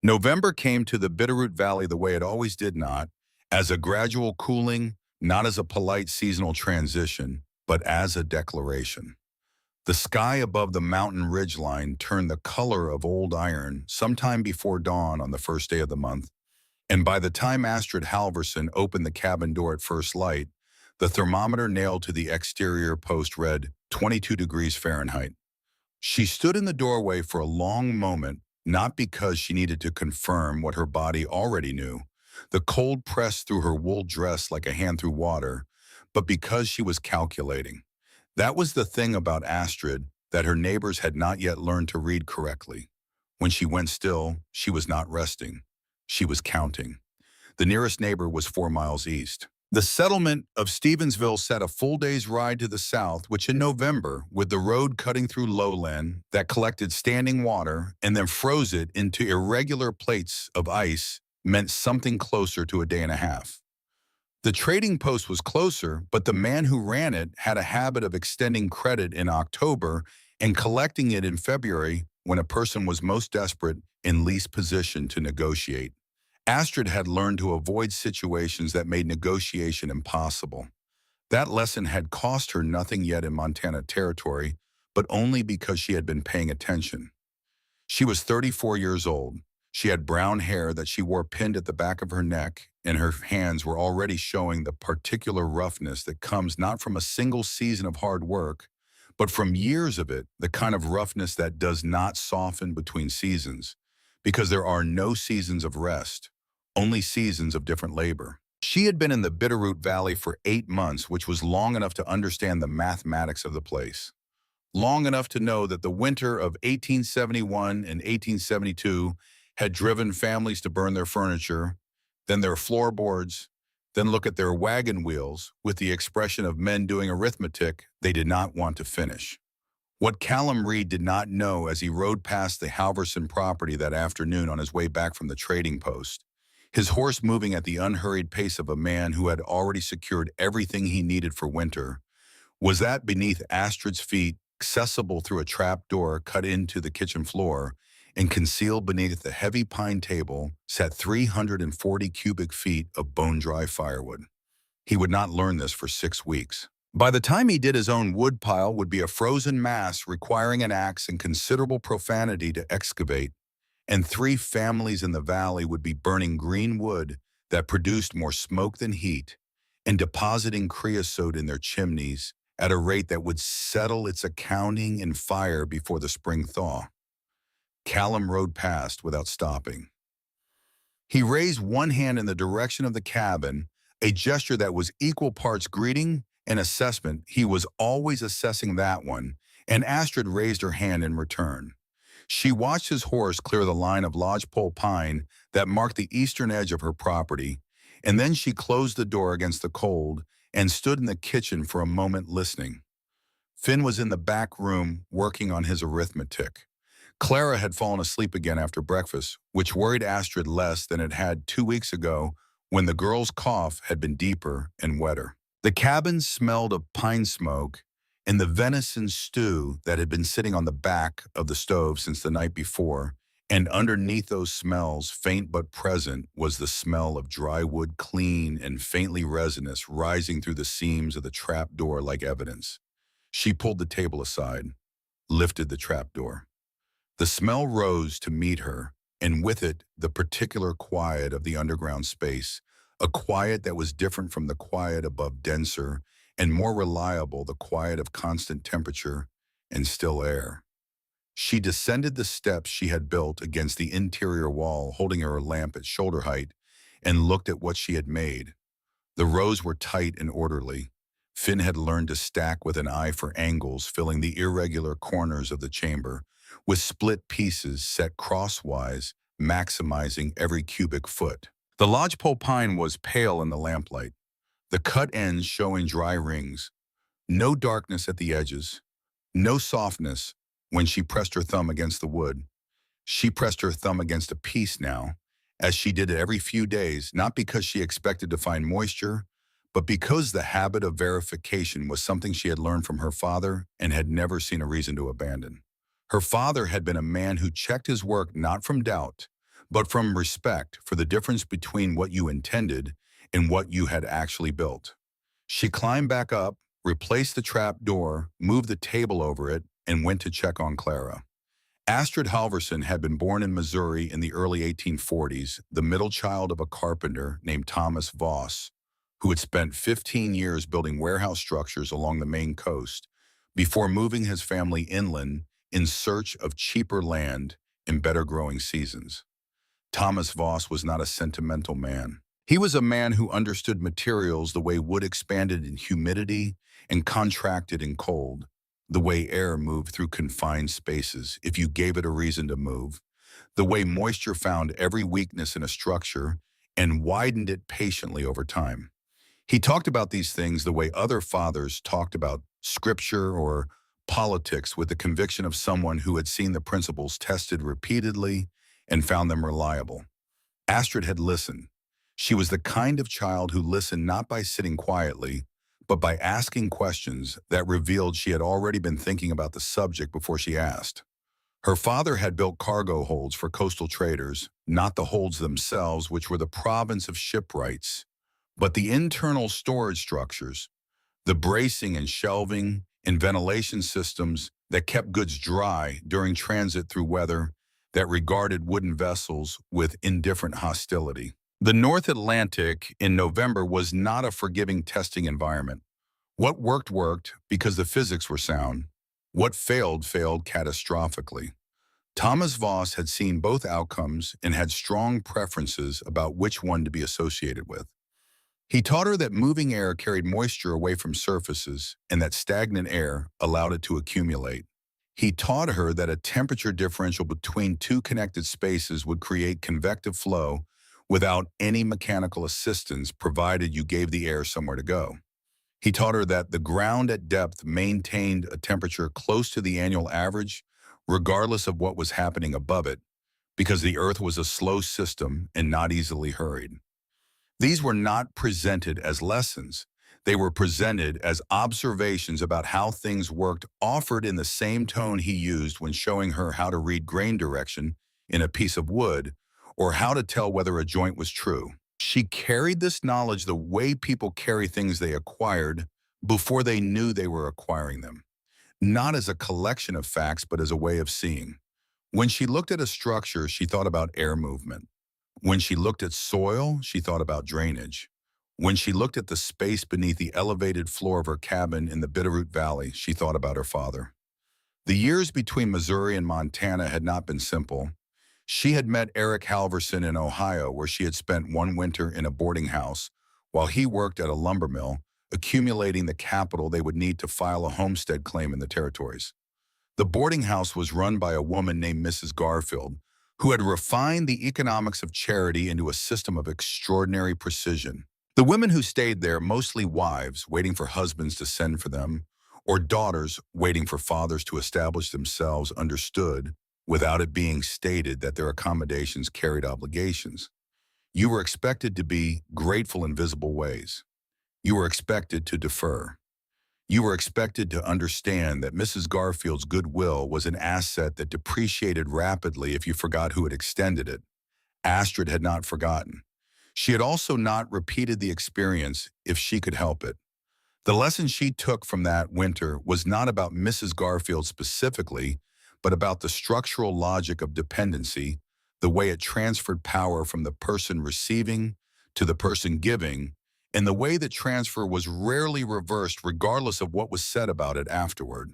November came to the Bitterroot Valley the way it always did, not as a gradual cooling, not as a polite seasonal transition, but as a declaration. The sky above the mountain ridgeline turned the color of old iron sometime before dawn on the first day of the month, and by the time Astrid Halverson opened the cabin door at first light, the thermometer nailed to the exterior post read 22 degrees Fahrenheit. She stood in the doorway for a long moment, not because she needed to confirm what her body already knew. The cold pressed through her wool dress like a hand through water, but because she was calculating. That was the thing about Astrid that her neighbors had not yet learned to read correctly. When she went still, she was not resting. She was counting. The nearest neighbor was 4 miles east. The settlement of Stevensville sat a full day's ride to the south, which in November, with the road cutting through lowland that collected standing water and then froze it into irregular plates of ice, meant something closer to a day and a half. The trading post was closer, but the man who ran it had a habit of extending credit in October and collecting it in February when a person was most desperate and least positioned to negotiate. Astrid had learned to avoid situations that made negotiation impossible. That lesson had cost her nothing yet in Montana territory, but only because she had been paying attention. She was 34 years old. She had brown hair that she wore pinned at the back of her neck, and her hands were already showing the particular roughness that comes not from a single season of hard work, but from years of it, the kind of roughness that does not soften between seasons, because there are no seasons of rest, only seasons of different labor. She had been in the Bitterroot Valley for 8 months, which was long enough to understand the mathematics of the place. Long enough to know that the winter of 1871 and 1872 had driven families to burn their furniture, then their floorboards, then look at their wagon wheels with the expression of men doing arithmetic they did not want to finish. What Callum Reed did not know as he rode past the Halverson property that afternoon on his way back from the trading post, his horse moving at the unhurried pace of a man who had already secured everything he needed for winter, was that beneath Astrid's feet, accessible through a trap door cut into the kitchen floor, and concealed beneath the heavy pine table, sat 340 cubic feet of bone-dry firewood. He would not learn this for 6 weeks. By the time he did, his own wood pile would be a frozen mass requiring an axe and considerable profanity to excavate, and 3 families in the valley would be burning green wood that produced more smoke than heat and depositing creosote in their chimneys at a rate that would settle its accounting in fire before the spring thaw. Callum rode past without stopping. He raised one hand in the direction of the cabin, a gesture that was equal parts greeting and assessment. He was always assessing that one, and Astrid raised her hand in return. She watched his horse clear the line of lodgepole pine that marked the eastern edge of her property, and then she closed the door against the cold and stood in the kitchen for a moment listening. Finn was in the back room working on his arithmetic. Clara had fallen asleep again after breakfast, which worried Astrid less than it had 2 weeks ago when the girl's cough had been deeper and wetter. The cabin smelled of pine smoke and the venison stew that had been sitting on the back of the stove since the night before, and underneath those smells, faint but present, was the smell of dry wood, clean and faintly resinous, rising through the seams of the trap door like evidence. She pulled the table aside, lifted the trap door. The smell rose to meet her, and with it, the particular quiet of the underground space, a quiet that was different from the quiet above, denser and more reliable, the quiet of constant temperature and still air. She descended the steps she had built against the interior wall, holding her lamp at shoulder height, and looked at what she had made. The rows were tight and orderly. Finn had learned to stack with an eye for angles, filling the irregular corners of the chamber, with split pieces set crosswise, maximizing every cubic foot. The lodgepole pine was pale in the lamplight, the cut ends showing dry rings, no darkness at the edges, no softness when she pressed her thumb against the wood. She pressed her thumb against a piece now, as she did it every few days, not because she expected to find moisture, but because the habit of verification was something she had learned from her father and had never seen a reason to abandon. Her father had been a man who checked his work not from doubt, but from respect for the difference between what you intended and what you had actually built. She climbed back up, replaced the trap door, moved the table over it, and went to check on Clara. Astrid Halverson had been born in Missouri in the early 1840s, the middle child of a carpenter named Thomas Voss, who had spent 15 years building warehouse structures along the Maine coast before moving his family inland in search of cheaper land and better growing seasons. Thomas Voss was not a sentimental man. He was a man who understood materials the way wood expanded in humidity and contracted in cold, the way air moved through confined spaces if you gave it a reason to move, the way moisture found every weakness in a structure and widened it patiently over time. He talked about these things the way other fathers talked about scripture or politics, with the conviction of someone who had seen the principles tested repeatedly and found them reliable. Astrid had listened. She was the kind of child who listened not by sitting quietly, but by asking questions that revealed she had already been thinking about the subject before she asked. Her father had built cargo holds for coastal traders, not the holds themselves, which were the province of shipwrights, but the internal storage structures, the bracing and shelving and ventilation systems that kept goods dry during transit through weather that regarded wooden vessels with indifferent hostility. The North Atlantic in November was not a forgiving testing environment. What worked worked because the physics were sound. What failed failed catastrophically. Thomas Voss had seen both outcomes and had strong preferences about which one to be associated with. He taught her that moving air carried moisture away from surfaces and that stagnant air allowed it to accumulate. He taught her that a temperature differential between two connected spaces would create convective flow without any mechanical assistance, provided you gave the air somewhere to go. He taught her that the ground at depth maintained a temperature close to the annual average, regardless of what was happening above it, because the Earth was a slow system and not easily hurried. These were not presented as lessons. They were presented as observations about how things worked, offered in the same tone he used when showing her how to read grain direction in a piece of wood, or how to tell whether a joint was true. She carried this knowledge the way people carry things they acquired before they knew they were acquiring them, not as a collection of facts, but as a way of seeing. When she looked at a structure, she thought about air movement. When she looked at soil, she thought about drainage. When she looked at the space beneath the elevated floor of her cabin in the Bitterroot Valley, she thought about her father. The years between Missouri and Montana had not been simple. She had met Eric Halverson in Ohio, where she had spent one winter in a boarding house while he worked at a lumber mill, accumulating the capital they would need to file a homestead claim in the territories. The boarding house was run by a woman named Mrs. Garfield, who had refined the economics of charity into a system of extraordinary precision. The women who stayed there, mostly wives waiting for husbands to send for them, or daughters waiting for fathers to establish themselves, understood, without it being stated, that their accommodations carried obligations. You were expected to be grateful in visible ways. You were expected to defer. You were expected to understand that Mrs. Garfield's goodwill was an asset that depreciated rapidly if you forgot who had extended it. Astrid had not forgotten. She had also not repeated the experience if she could help it. The lesson she took from that winter was not about Mrs. Garfield specifically, but about the structural logic of dependency, the way it transferred power from the person receiving to the person giving, and the way that transfer was rarely reversed regardless of what was said about it afterward.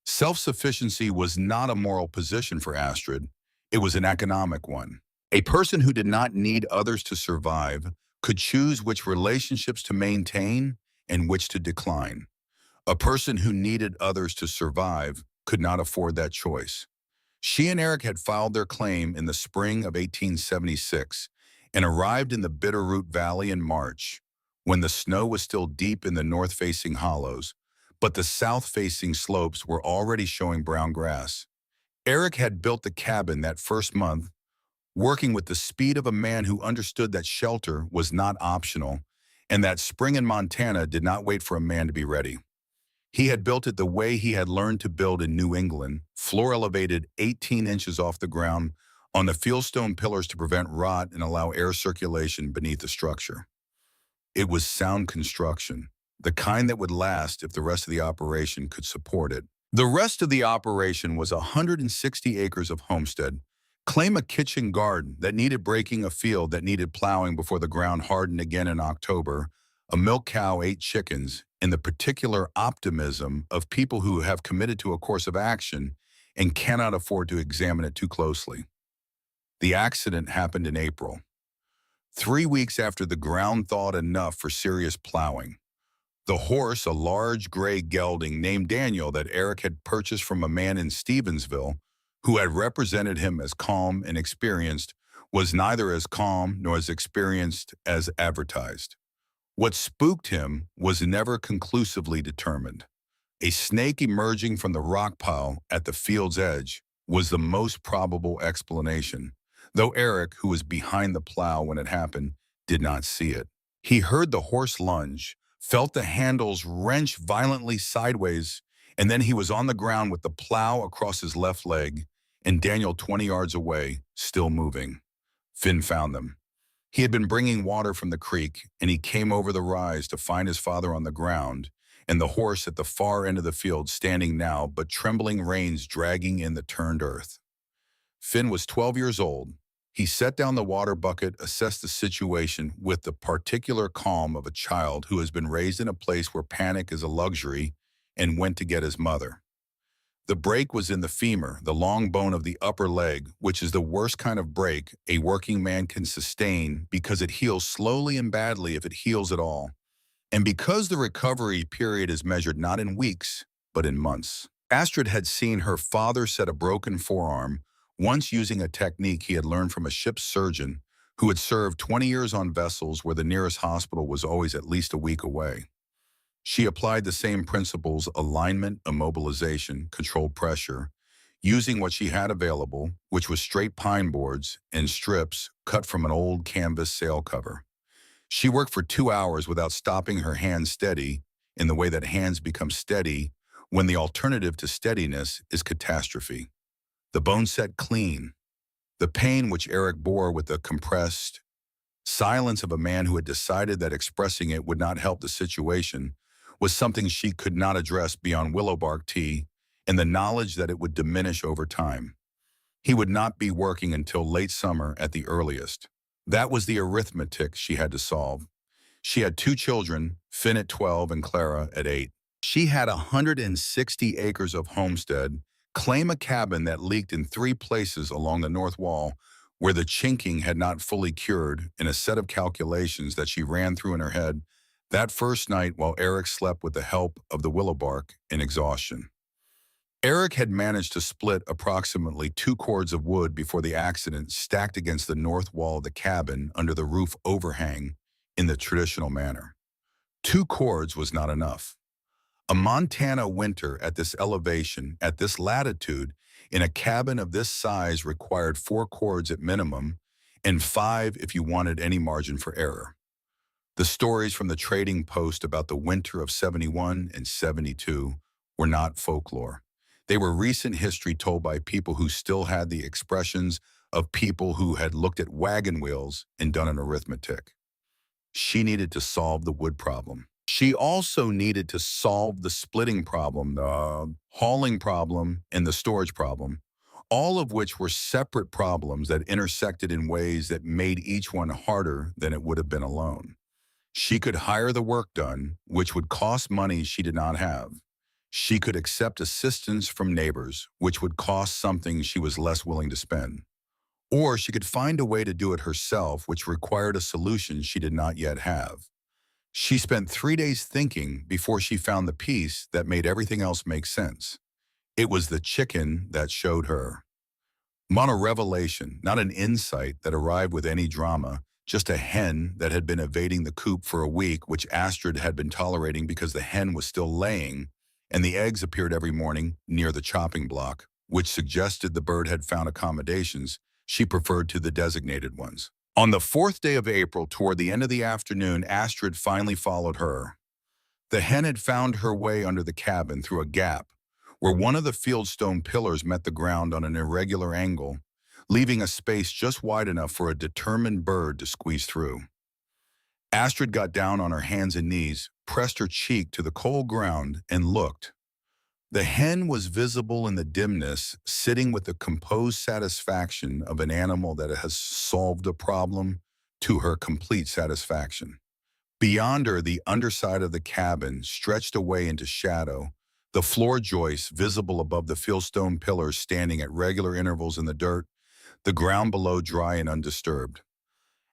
Self-sufficiency was not a moral position for Astrid. It was an economic one. A person who did not need others to survive could choose which relationships to maintain and which to decline. A person who needed others to survive could not afford that choice. She and Eric had filed their claim in the spring of 1876 and arrived in the Bitterroot Valley in March, when the snow was still deep in the north-facing hollows, but the south-facing slopes were already showing brown grass. Eric had built the cabin that first month, working with the speed of a man who understood that shelter was not optional and that spring in Montana did not wait for a man to be ready. He had built it the way he had learned to build in New England, floor elevated 18 inches off the ground on the fieldstone pillars to prevent rot and allow air circulation beneath the structure. It was sound construction, the kind that would last if the rest of the operation could support it. The rest of the operation was 160 acres of homestead. Claim a kitchen garden that needed breaking, a field that needed plowing before the ground hardened again in October, a milk cow, 8 chickens, and the particular optimism of people who have committed to a course of action and cannot afford to examine it too closely. The accident happened in April, 3 weeks after the ground thawed enough for serious plowing. The horse, a large gray gelding named Daniel that Eric had purchased from a man in Stevensville who had represented him as calm and experienced, was neither as calm nor as experienced as advertised. What spooked him was never conclusively determined. A snake emerging from the rock pile at the field's edge was the most probable explanation, though Eric, who was behind the plow when it happened, did not see it. He heard the horse lunge, felt the handles wrench violently sideways, and then he was on the ground with the plow across his left leg and Daniel 20 yards away, still moving. Finn found them. He had been bringing water from the creek, and he came over the rise to find his father on the ground and the horse at the far end of the field standing now, but trembling reins dragging in the turned earth. Finn was 12 years old. He set down the water bucket, assessed the situation with the particular calm of a child who has been raised in a place where panic is a luxury, and went to get his mother. The break was in the femur, the long bone of the upper leg, which is the worst kind of break a working man can sustain because it heals slowly and badly if it heals at all, and because the recovery period is measured not in weeks, but in months. Astrid had seen her father set a broken forearm, once using a technique he had learned from a ship's surgeon who had served 20 years on vessels where the nearest hospital was always at least a week away. She applied the same principles: alignment, immobilization, controlled pressure, using what she had available, which was straight pine boards and strips cut from an old canvas sail cover. She worked for 2 hours without stopping her hands steady, in the way that hands become steady when the alternative to steadiness is catastrophe. The bone set clean. The pain which Eric bore with the compressed silence of a man who had decided that expressing it would not help the situation was something she could not address beyond willow bark tea and the knowledge that it would diminish over time. He would not be working until late summer at the earliest. That was the arithmetic she had to solve. She had 2 children, Finn at 12 and Clara at 8. She had 160 acres of homestead, claim a cabin that leaked in 3 places along the north wall where the chinking had not fully cured, in a set of calculations that she ran through in her head that first night while Eric slept with the help of the willow bark in exhaustion. Eric had managed to split approximately 2 cords of wood before the accident, stacked against the north wall of the cabin under the roof overhang in the traditional manner. 2 cords was not enough. A Montana winter at this elevation, at this latitude, in a cabin of this size required 4 cords at minimum, and 5 if you wanted any margin for error. The stories from the trading post about the winter of 71 and 72 were not folklore. They were recent history told by people who still had the expressions of people who had looked at wagon wheels and done an arithmetic. She needed to solve the wood problem. She also needed to solve the splitting problem, the hauling problem, and the storage problem, all of which were separate problems that intersected in ways that made each one harder than it would have been alone. She could hire the work done, which would cost money she did not have. She could accept assistance from neighbors, which would cost something she was less willing to spend. Or she could find a way to do it herself, which required a solution she did not yet have. She spent 3 days thinking before she found the piece that made everything else make sense. It was the chicken that showed her. Mono-revelation, not an insight that arrived with any drama, just a hen that had been evading the coop for a week, which Astrid had been tolerating because the hen was still laying, and the eggs appeared every morning near the chopping block, which suggested the bird had found accommodations she preferred to the designated ones. On the 4th day of April, toward the end of the afternoon, Astrid finally followed her. The hen had found her way under the cabin through a gap where one of the fieldstone pillars met the ground on an irregular angle, leaving a space just wide enough for a determined bird to squeeze through. Astrid got down on her hands and knees, pressed her cheek to the cold ground, and looked. The hen was visible in the dimness, sitting with the composed satisfaction of an animal that has solved a problem to her complete satisfaction. Beyond her, the underside of the cabin stretched away into shadow, the floor joists visible above the fieldstone pillars standing at regular intervals in the dirt, the ground below dry and undisturbed.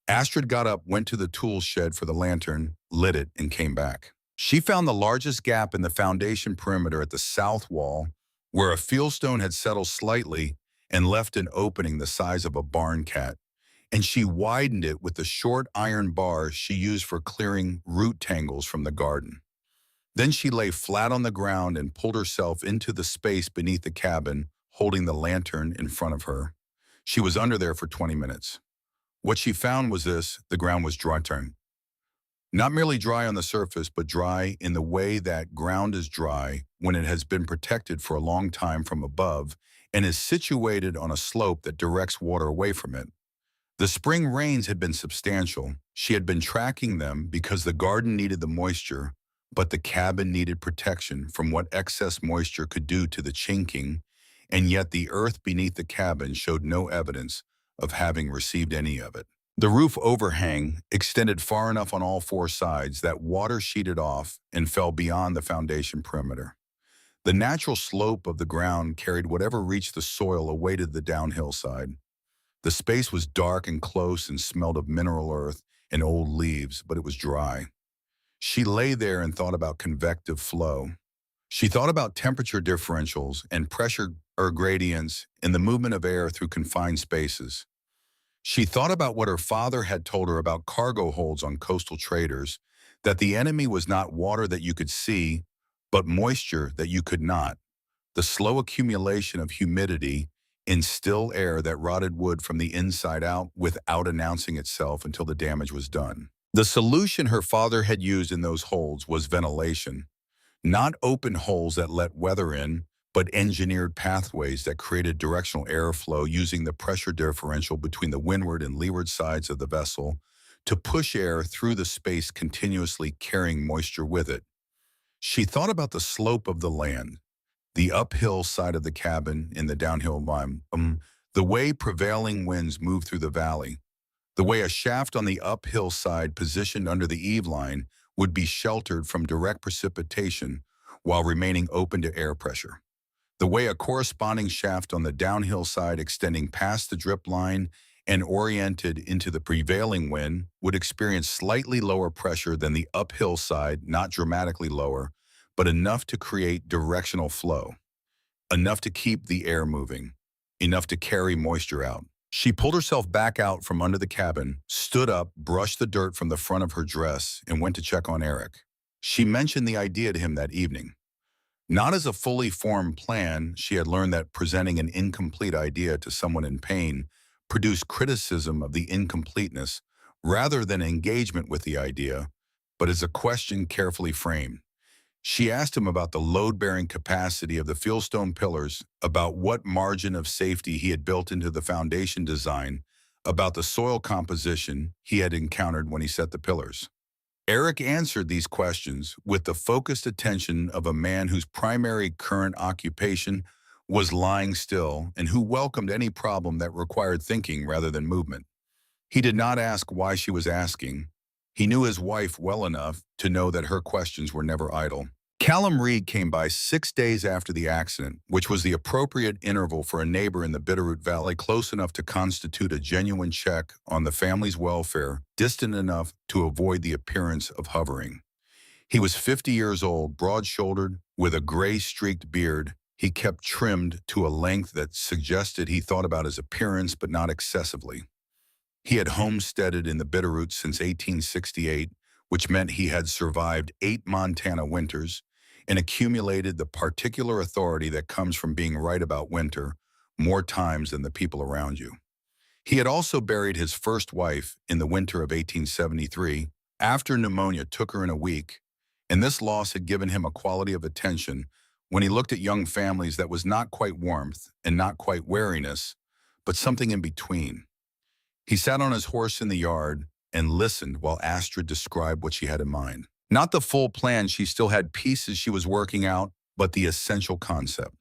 Astrid got up, went to the tool shed for the lantern, lit it, and came back. She found the largest gap in the foundation perimeter at the south wall, where a fieldstone had settled slightly and left an opening the size of a barn cat, and she widened it with the short iron bars she used for clearing root tangles from the garden. Then she lay flat on the ground and pulled herself into the space beneath the cabin, holding the lantern in front of her. She was under there for 20 minutes. What she found was this: the ground was dry. Not merely dry on the surface, but dry in the way that ground is dry when it has been protected for a long time from above and is situated on a slope that directs water away from it. The spring rains had been substantial. She had been tracking them because the garden needed the moisture, but the cabin needed protection from what excess moisture could do to the chinking, and yet the earth beneath the cabin showed no evidence of having received any of it. The roof overhang extended far enough on all four sides that water sheeted off and fell beyond the foundation perimeter. The natural slope of the ground carried whatever reached the soil away to the downhill side. The space was dark and close and smelled of mineral earth and old leaves, but it was dry. She lay there and thought about convective flow. She thought about temperature differentials and pressure gradients in the movement of air through confined spaces. She thought about what her father had told her about cargo holds on coastal traders, that the enemy was not water that you could see, but moisture that you could not, the slow accumulation of humidity in still air that rotted wood from the inside out without announcing itself until the damage was done. The solution her father had used in those holds was ventilation, not open holes that let weather in, but engineered pathways that created directional airflow using the pressure differential between the windward and leeward sides of the vessel to push air through the space continuously carrying moisture with it. She thought about the slope of the land, the uphill side of the cabin in the downhill line, the way prevailing winds move through the valley, the way a shaft on the uphill side positioned under the eave line would be sheltered from direct precipitation while remaining open to air pressure, the way a corresponding shaft on the downhill side extending past the drip line and oriented into the prevailing wind would experience slightly lower pressure than the uphill side, not dramatically lower, but enough to create directional flow, enough to keep the air moving, enough to carry moisture out. She pulled herself back out from under the cabin, stood up, brushed the dirt from the front of her dress, and went to check on Eric. She mentioned the idea to him that evening. Not as a fully formed plan, she had learned that presenting an incomplete idea to someone in pain produced criticism of the incompleteness rather than engagement with the idea, but as a question carefully framed. She asked him about the load-bearing capacity of the fieldstone pillars, about what margin of safety he had built into the foundation design, about the soil composition he had encountered when he set the pillars. Eric answered these questions with the focused attention of a man whose primary current occupation was lying still and who welcomed any problem that required thinking rather than movement. He did not ask why she was asking. He knew his wife well enough to know that her questions were never idle. Callum Reed came by 6 days after the accident, which was the appropriate interval for a neighbor in the Bitterroot Valley close enough to constitute a genuine check on the family's welfare, distant enough to avoid the appearance of hovering. He was 50 years old, broad-shouldered, with a gray-streaked beard. He kept trimmed to a length that suggested he thought about his appearance, but not excessively. He had homesteaded in the Bitterroot since 1868, which meant he had survived 8 Montana winters and accumulated the particular authority that comes from being right about winter more times than the people around you. He had also buried his first wife in the winter of 1873 after pneumonia took her in a week, and this loss had given him a quality of attention when he looked at young families that was not quite warmth and not quite wariness, but something in between. He sat on his horse in the yard and listened while Astrid described what she had in mind. Not the full plan, she still had pieces she was working out, but the essential concept.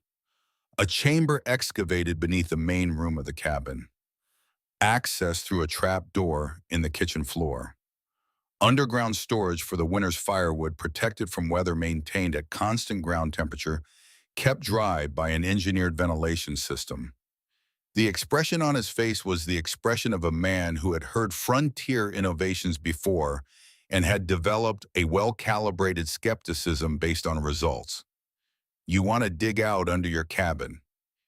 A chamber excavated beneath the main room of the cabin. Access through a trap door in the kitchen floor. Underground storage for the winter's firewood protected from weather maintained at constant ground temperature, kept dry by an engineered ventilation system. The expression on his face was the expression of a man who had heard frontier innovations before and had developed a well-calibrated skepticism based on results. You want to dig out under your cabin.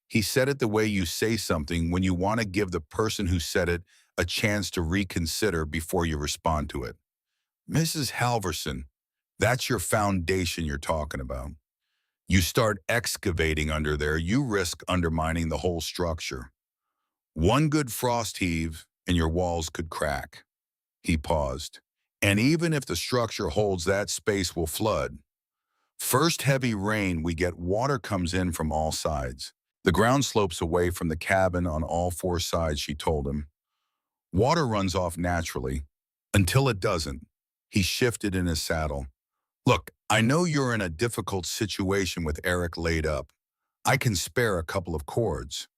He said it the way you say something when you want to give the person who said it a chance to reconsider before you respond to it. Mrs. Halverson, that's your foundation you're talking about. You start excavating under there, you risk undermining the whole structure. One good frost heave and your walls could crack. He paused. And even if the structure holds, that space will flood. First heavy rain we get, water comes in from all sides. The ground slopes away from the cabin on all four sides, she told him. Water runs off naturally, until it doesn't. He shifted in his saddle. Look, I know you're in a difficult situation with Eric laid up. I can spare a couple of cords.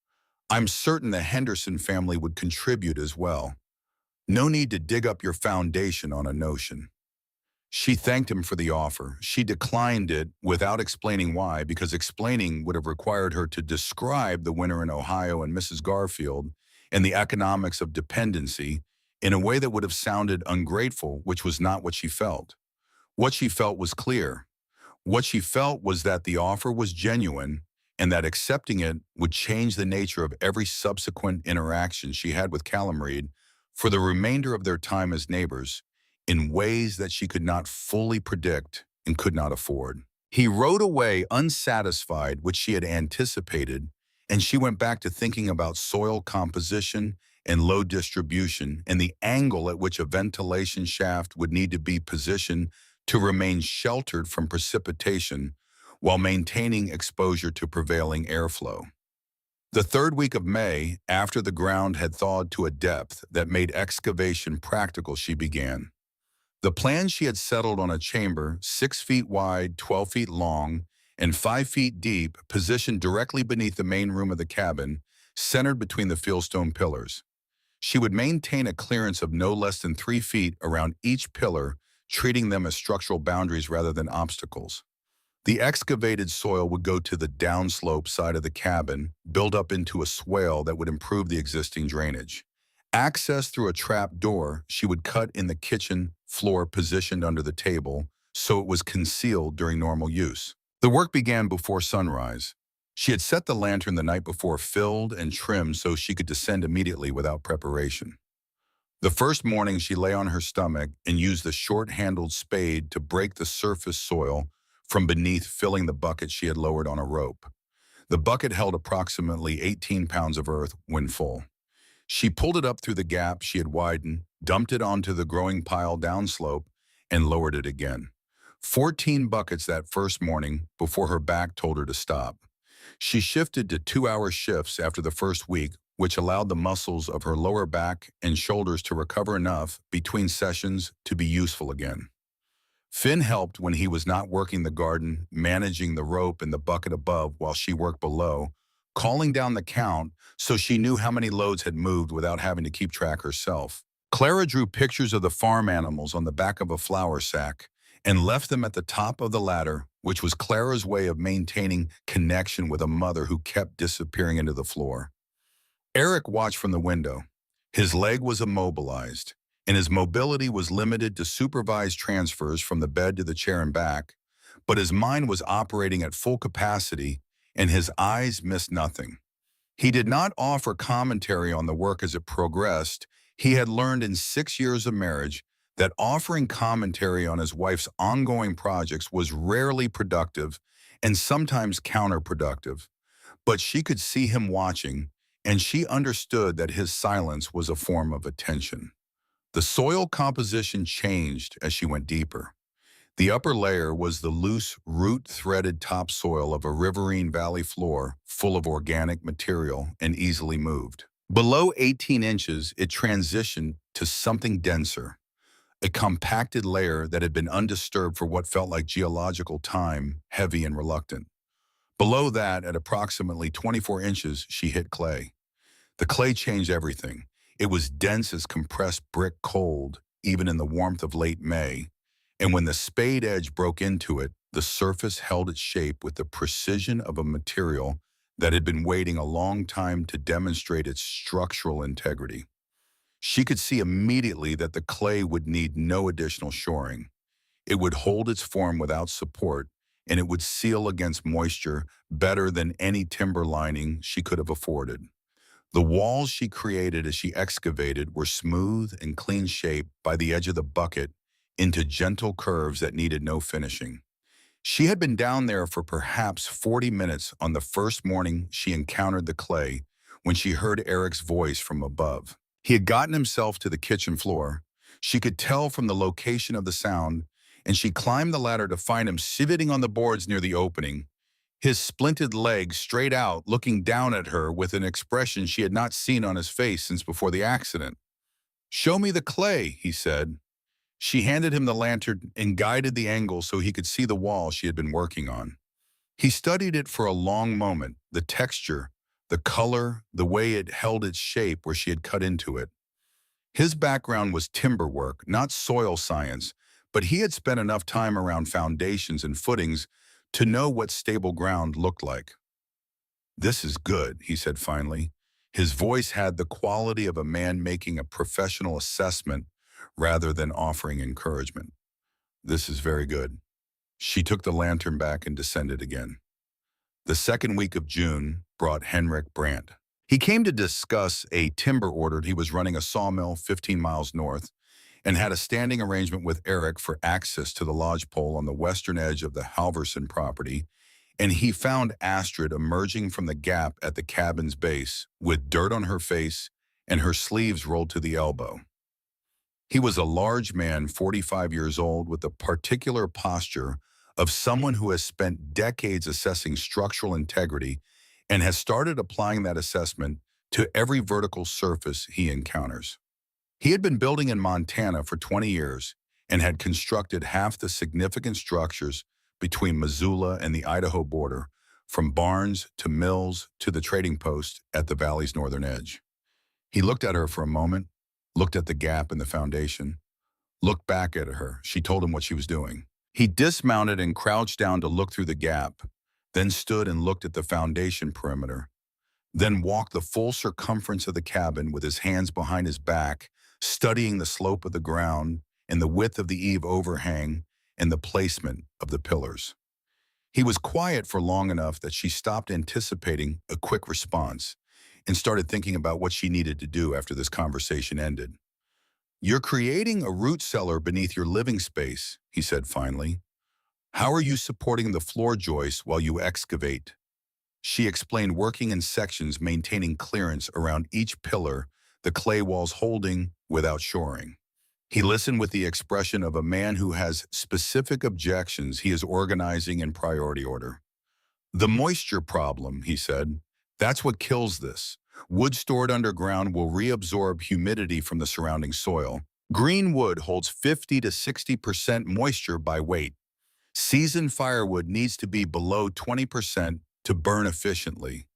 I'm certain the Henderson family would contribute as well. No need to dig up your foundation on a notion. She thanked him for the offer. She declined it without explaining why, because explaining would have required her to describe the winter in Ohio and Mrs. Garfield and the economics of dependency in a way that would have sounded ungrateful, which was not what she felt. What she felt was clear. What she felt was that the offer was genuine and that accepting it would change the nature of every subsequent interaction she had with Callum Reed for the remainder of their time as neighbors in ways that she could not fully predict and could not afford. He rode away unsatisfied, which she had anticipated, and she went back to thinking about soil composition and load distribution and the angle at which a ventilation shaft would need to be positioned to remain sheltered from precipitation while maintaining exposure to prevailing airflow. The third week of May, after the ground had thawed to a depth that made excavation practical, she began. The plan she had settled on a chamber 6 feet wide, 12 feet long, and 5 feet deep, positioned directly beneath the main room of the cabin, centered between the fieldstone pillars. She would maintain a clearance of no less than 3 feet around each pillar, treating them as structural boundaries rather than obstacles. The excavated soil would go to the downslope side of the cabin, build up into a swale that would improve the existing drainage. Access through a trap door she would cut in the kitchen floor positioned under the table, so it was concealed during normal use. The work began before sunrise. She had set the lantern the night before, filled and trimmed so she could descend immediately without preparation. The first morning she lay on her stomach and used the short-handled spade to break the surface soil from beneath, filling the bucket she had lowered on a rope. The bucket held approximately 18 pounds of earth when full. She pulled it up through the gap she had widened, dumped it onto the growing pile downslope, and lowered it again. 14 buckets that first morning before her back told her to stop. She shifted to 2-hour shifts after the first week, which allowed the muscles of her lower back and shoulders to recover enough between sessions to be useful again. Finn helped when he was not working the garden, managing the rope and the bucket above while she worked below, calling down the count so she knew how many loads had moved without having to keep track herself. Clara drew pictures of the farm animals on the back of a flour sack and left them at the top of the ladder, which was Clara's way of maintaining connection with a mother who kept disappearing into the floor. Eric watched from the window. His leg was immobilized, and his mobility was limited to supervised transfers from the bed to the chair and back, but his mind was operating at full capacity, and his eyes missed nothing. He did not offer commentary on the work as it progressed. He had learned in 6 years of marriage that offering commentary on his wife's ongoing projects was rarely productive and sometimes counterproductive. But she could see him watching, and she understood that his silence was a form of attention. The soil composition changed as she went deeper. The upper layer was the loose, root-threaded topsoil of a riverine valley floor full of organic material and easily moved. Below 18 inches, it transitioned to something denser, a compacted layer that had been undisturbed for what felt like geological time, heavy and reluctant. Below that, at approximately 24 inches, she hit clay. The clay changed everything. It was dense as compressed brick cold, even in the warmth of late May. And when the spade edge broke into it, the surface held its shape with the precision of a material that had been waiting a long time to demonstrate its structural integrity. She could see immediately that the clay would need no additional shoring. It would hold its form without support, and it would seal against moisture better than any timber lining she could have afforded. The walls she created as she excavated were smooth and clean-shaped by the edge of the bucket into gentle curves that needed no finishing. She had been down there for perhaps 40 minutes on the first morning she encountered the clay when she heard Eric's voice from above. He had gotten himself to the kitchen floor. She could tell from the location of the sound, and she climbed the ladder to find him sitting on the boards near the opening, his splinted legs straight out, looking down at her with an expression she had not seen on his face since before the accident. "Show me the clay," he said. She handed him the lantern and guided the angle so he could see the wall she had been working on. He studied it for a long moment, the texture, the color, the way it held its shape where she had cut into it. His background was timber work, not soil science, but he had spent enough time around foundations and footings to know what stable ground looked like. "This is good," he said finally. His voice had the quality of a man making a professional assessment rather than offering encouragement. "This is very good." She took the lantern back and descended again. The second week of June brought Henrik Brandt. He came to discuss a timber order. He was running a sawmill 15 miles north and had a standing arrangement with Eric for access to the lodgepole on the western edge of the Halverson property, and he found Astrid emerging from the gap at the cabin's base with dirt on her face and her sleeves rolled to the elbow. He was a large man, 45 years old, with the particular posture of someone who has spent decades assessing structural integrity and has started applying that assessment to every vertical surface he encounters. He had been building in Montana for 20 years and had constructed half the significant structures between Missoula and the Idaho border, from barns to mills to the trading post at the valley's northern edge. He looked at her for a moment, looked at the gap in the foundation, looked back at her. She told him what she was doing. He dismounted and crouched down to look through the gap, then stood and looked at the foundation perimeter, then walked the full circumference of the cabin with his hands behind his back, studying the slope of the ground and the width of the eave overhang and the placement of the pillars. He was quiet for long enough that she stopped anticipating a quick response and started thinking about what she needed to do after this conversation ended. "You're creating a root cellar beneath your living space," he said finally. "How are you supporting the floor joists while you excavate?" She explained, working in sections, maintaining clearance around each pillar, the clay walls holding without shoring. He listened with the expression of a man who has specific objections he is organizing in priority order. "The moisture problem," he said. "That's what kills this. Wood stored underground will reabsorb humidity from the surrounding soil. Green wood holds 50 to 60% moisture by weight. Seasoned firewood needs to be below 20% to burn efficiently.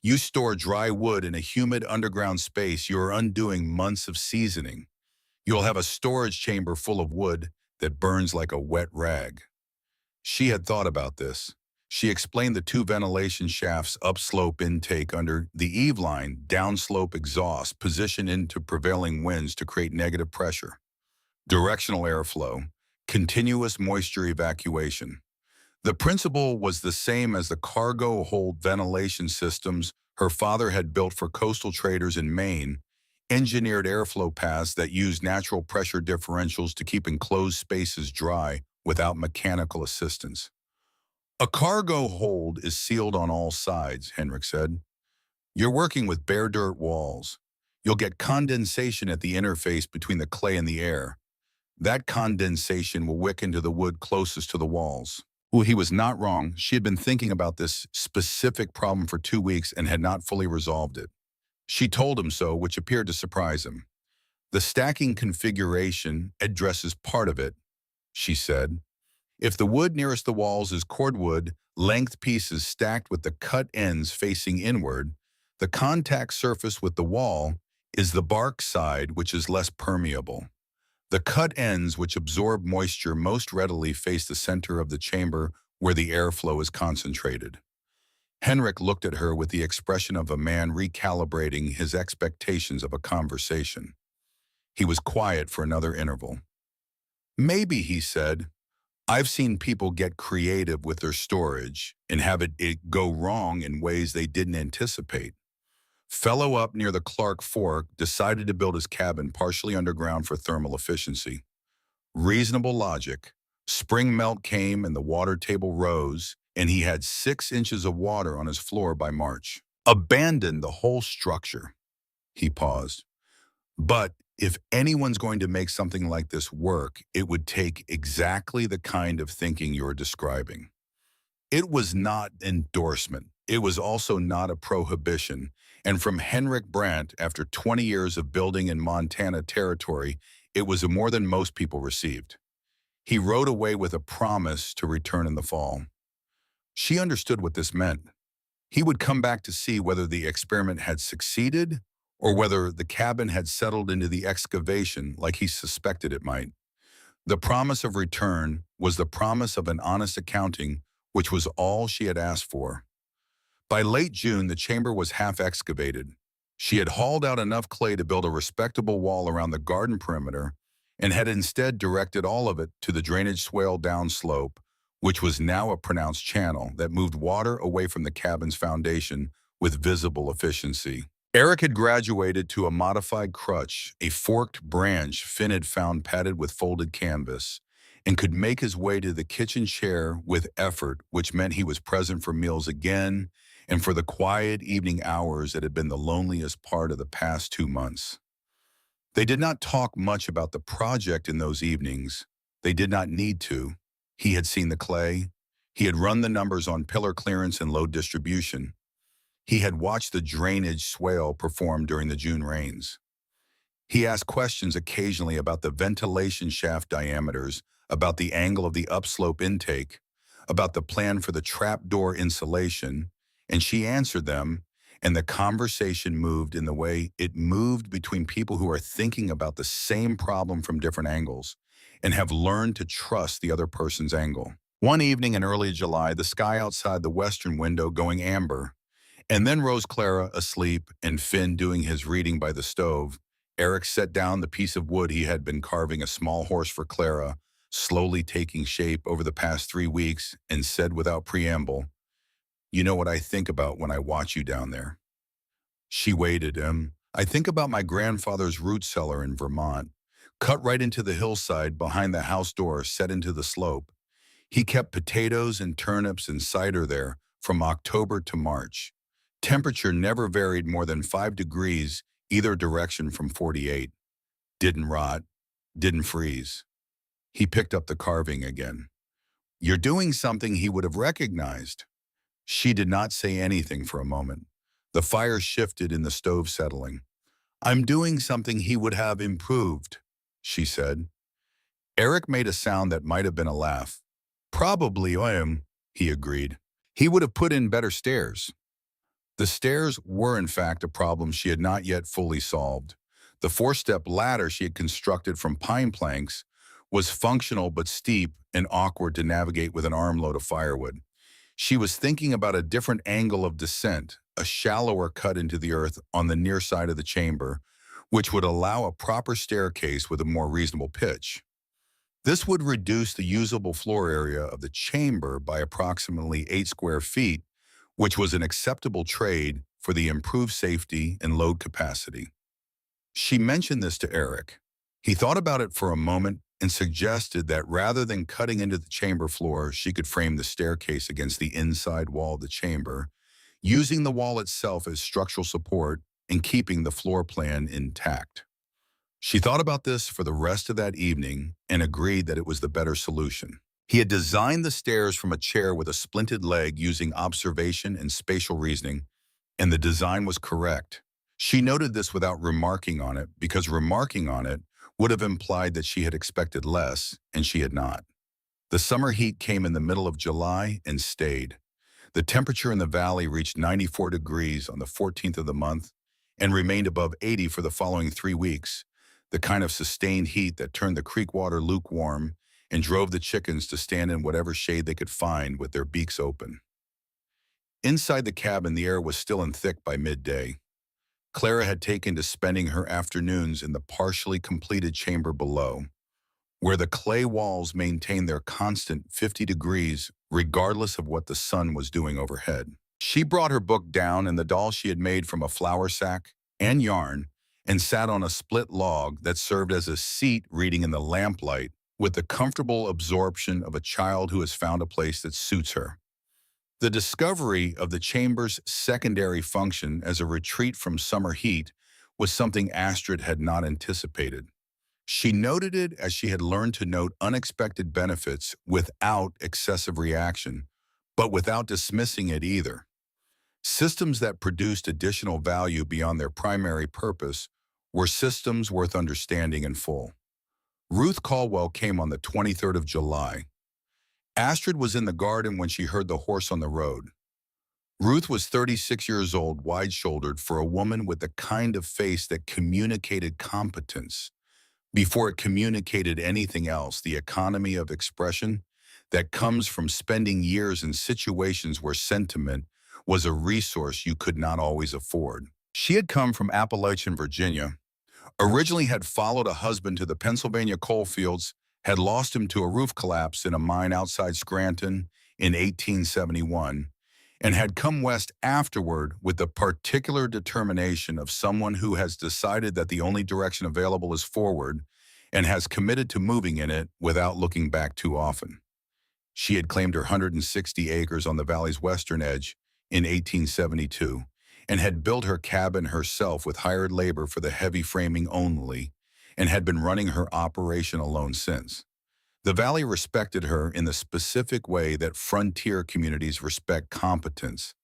You store dry wood in a humid underground space, you're undoing months of seasoning. You'll have a storage chamber full of wood that burns like a wet rag." She had thought about this. She explained the two ventilation shafts, upslope intake under the eave line, downslope exhaust positioned into prevailing winds to create negative pressure, directional airflow, continuous moisture evacuation. The principle was the same as the cargo hold ventilation systems her father had built for coastal traders in Maine, engineered airflow paths that used natural pressure differentials to keep enclosed spaces dry without mechanical assistance. "A cargo hold is sealed on all sides," Henrik said. "You're working with bare dirt walls. You'll get condensation at the interface between the clay and the air. That condensation will wick into the wood closest to the walls." Well, he was not wrong. She had been thinking about this specific problem for 2 weeks and had not fully resolved it. She told him so, which appeared to surprise him. The stacking configuration addresses part of it, she said. If the wood nearest the walls is cordwood, length pieces stacked with the cut ends facing inward, the contact surface with the wall is the bark side, which is less permeable. The cut ends, which absorb moisture most readily, face the center of the chamber where the airflow is concentrated. Henrik looked at her with the expression of a man recalibrating his expectations of a conversation. He was quiet for another interval. Maybe, he said, I've seen people get creative with their storage and have it go wrong in ways they didn't anticipate. Fellow up near the Clark Fork decided to build his cabin partially underground for thermal efficiency. Reasonable logic. Spring melt came and the water table rose, and he had 6 inches of water on his floor by March. Abandoned the whole structure. He paused. But if anyone's going to make something like this work, it would take exactly the kind of thinking you're describing. It was not endorsement. It was also not a prohibition. And from Henrik Brandt, after 20 years of building in Montana territory, it was more than most people received. He rode away with a promise to return in the fall. She understood what this meant. He would come back to see whether the experiment had succeeded or whether the cabin had settled into the excavation like he suspected it might. The promise of return was the promise of an honest accounting, which was all she had asked for. By late June, the chamber was half excavated. She had hauled out enough clay to build a respectable wall around the garden perimeter and had instead directed all of it to the drainage swale downslope, which was now a pronounced channel that moved water away from the cabin's foundation with visible efficiency. Eric had graduated to a modified crutch, a forked branch Finn had found padded with folded canvas, and could make his way to the kitchen chair with effort, which meant he was present for meals again and for the quiet evening hours that had been the loneliest part of the past 2 months. They did not talk much about the project in those evenings. They did not need to. He had seen the clay. He had run the numbers on pillar clearance and load distribution. He had watched the drainage swale perform during the June rains. He asked questions occasionally about the ventilation shaft diameters, about the angle of the upslope intake, about the plan for the trapdoor insulation, and she answered them, and the conversation moved in the way it moved between people who are thinking about the same problem from different angles and have learned to trust the other person's angle. One evening in early July, the sky outside the western window going amber, and then Rose Clara asleep and Finn doing his reading by the stove. Eric set down the piece of wood he had been carving a small horse for Clara, slowly taking shape over the past 3 weeks, and said without preamble, "You know what I think about when I watch you down there?" She waited. I think about my grandfather's root cellar in Vermont, cut right into the hillside behind the house door set into the slope. He kept potatoes and turnips and cider there from October to March. Temperature never varied more than 5 degrees either direction from 48. Didn't rot, didn't freeze. He picked up the carving again. You're doing something he would have recognized. She did not say anything for a moment. The fire shifted in the stove settling. I'm doing something he would have improved, she said. Eric made a sound that might have been a laugh. Probably I am, he agreed. He would have put in better stairs. The stairs were, in fact, a problem she had not yet fully solved. The 4-step ladder she had constructed from pine planks was functional but steep and awkward to navigate with an armload of firewood. She was thinking about a different angle of descent, a shallower cut into the earth on the near side of the chamber, which would allow a proper staircase with a more reasonable pitch. This would reduce the usable floor area of the chamber by approximately 8 square feet, which was an acceptable trade for the improved safety and load capacity. She mentioned this to Eric. He thought about it for a moment and suggested that rather than cutting into the chamber floor, she could frame the staircase against the inside wall of the chamber, using the wall itself as structural support and keeping the floor plan intact. She thought about this for the rest of that evening and agreed that it was the better solution. He had designed the stairs from a chair with a splinted leg using observation and spatial reasoning, and the design was correct. She noted this without remarking on it because remarking on it would have implied that she had expected less, and she had not. The summer heat came in the middle of July and stayed. The temperature in the valley reached 94 degrees on the 14th of the month and remained above 80 for the following 3 weeks, the kind of sustained heat that turned the creek water lukewarm and drove the chickens to stand in whatever shade they could find with their beaks open. Inside the cabin, the air was still and thick by midday. Clara had taken to spending her afternoons in the partially completed chamber below, where the clay walls maintained their constant 50 degrees regardless of what the sun was doing overhead. She brought her book down and the doll she had made from a flour sack and yarn and sat on a split log that served as a seat reading in the lamplight with the comfortable absorption of a child who has found a place that suits her. The discovery of the chamber's secondary function as a retreat from summer heat was something Astrid had not anticipated. She noted it as she had learned to note unexpected benefits without excessive reaction, but without dismissing it either. Systems that produced additional value beyond their primary purpose were systems worth understanding in full. Ruth Caldwell came on the 23rd of July. Astrid was in the garden when she heard the horse on the road. Ruth was 36 years old, wide-shouldered, for a woman with the kind of face that communicated competence. Before it communicated anything else, the economy of expression that comes from spending years in situations where sentiment was a resource you could not always afford. She had come from Appalachian, Virginia, originally had followed a husband to the Pennsylvania coal fields, had lost him to a roof collapse in a mine outside Scranton in 1871, and had come west afterward with the particular determination of someone who has decided that the only direction available is forward and has committed to moving in it without looking back too often. She had claimed her 160 acres on the valley's western edge in 1872 and had built her cabin herself with hired labor for the heavy framing only and had been running her operation alone since. The valley respected her in the specific way that frontier communities respect competence,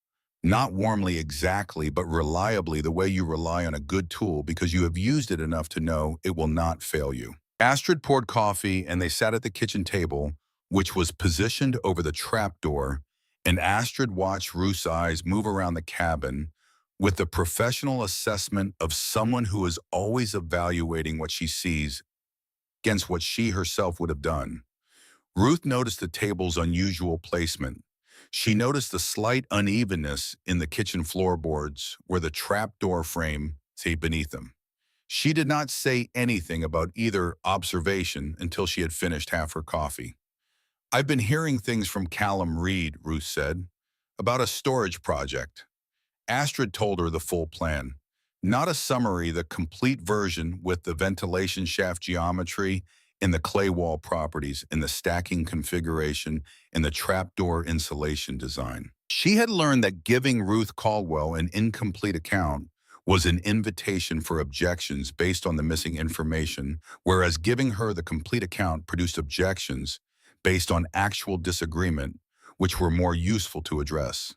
not warmly exactly, but reliably the way you rely on a good tool because you have used it enough to know it will not fail you. Astrid poured coffee and they sat at the kitchen table, which was positioned over the trapdoor, and Astrid watched Ruth's eyes move around the cabin with the professional assessment of someone who is always evaluating what she sees against what she herself would have done. Ruth noticed the table's unusual placement. She noticed the slight unevenness in the kitchen floorboards where the trapdoor frame sat beneath them. She did not say anything about either observation until she had finished half her coffee. "I've been hearing things from Callum Reed," Ruth said, "about a storage project." Astrid told her the full plan. Not a summary, the complete version with the ventilation shaft geometry and the clay wall properties and the stacking configuration and the trapdoor insulation design. She had learned that giving Ruth Caldwell an incomplete account was an invitation for objections based on the missing information, whereas giving her the complete account produced objections based on actual disagreement, which were more useful to address.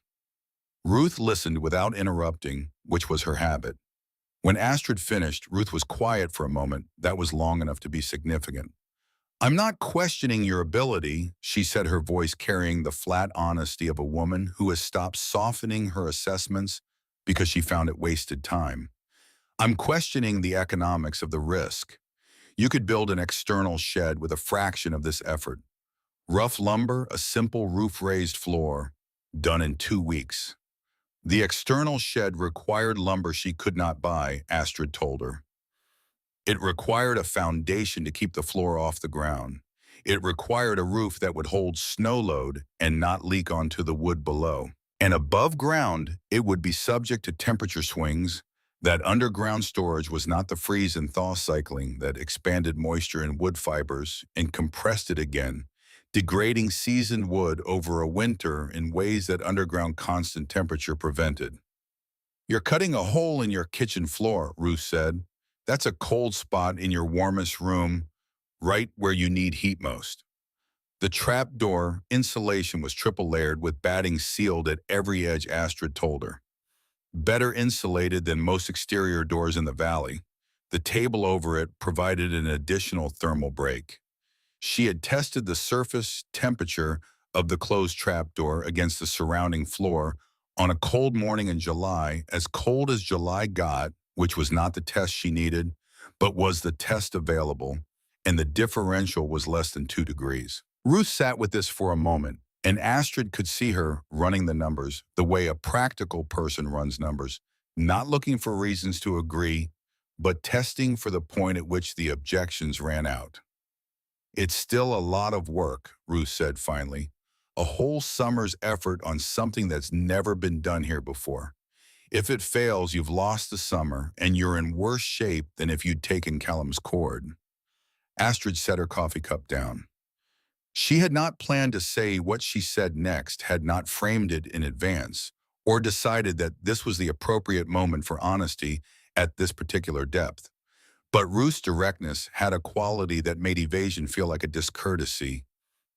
Ruth listened without interrupting, which was her habit. When Astrid finished, Ruth was quiet for a moment. That was long enough to be significant. "I'm not questioning your ability," she said, her voice carrying the flat honesty of a woman who has stopped softening her assessments because she found it wasted time. "I'm questioning the economics of the risk. You could build an external shed with a fraction of this effort. Rough lumber, a simple roof-raised floor, done in 2 weeks. The external shed required lumber she could not buy, Astrid told her. It required a foundation to keep the floor off the ground. It required a roof that would hold snow load and not leak onto the wood below. And above ground, it would be subject to temperature swings. That underground storage was not the freeze and thaw cycling that expanded moisture in wood fibers and compressed it again, degrading seasoned wood over a winter in ways that underground constant temperature prevented. You're cutting a hole in your kitchen floor, Ruth said. That's a cold spot in your warmest room, right where you need heat most. The trapdoor insulation was triple layered with batting sealed at every edge, Astrid told her. better insulated than most exterior doors in the valley. The table over it provided an additional thermal break. She had tested the surface temperature of the closed trapdoor against the surrounding floor on a cold morning in July, as cold as July got, which was not the test she needed, but was the test available, and the differential was less than 2 degrees. Ruth sat with this for a moment, and Astrid could see her running the numbers the way a practical person runs numbers, not looking for reasons to agree, but testing for the point at which the objections ran out. "It's still a lot of work," Ruth said finally. "A whole summer's effort on something that's never been done here before. If it fails, you've lost the summer, and you're in worse shape than if you'd taken Callum's cord." Astrid set her coffee cup down. She had not planned to say what she said next, had not framed it in advance, or decided that this was the appropriate moment for honesty at this particular depth. But Ruth's directness had a quality that made evasion feel like a discourtesy.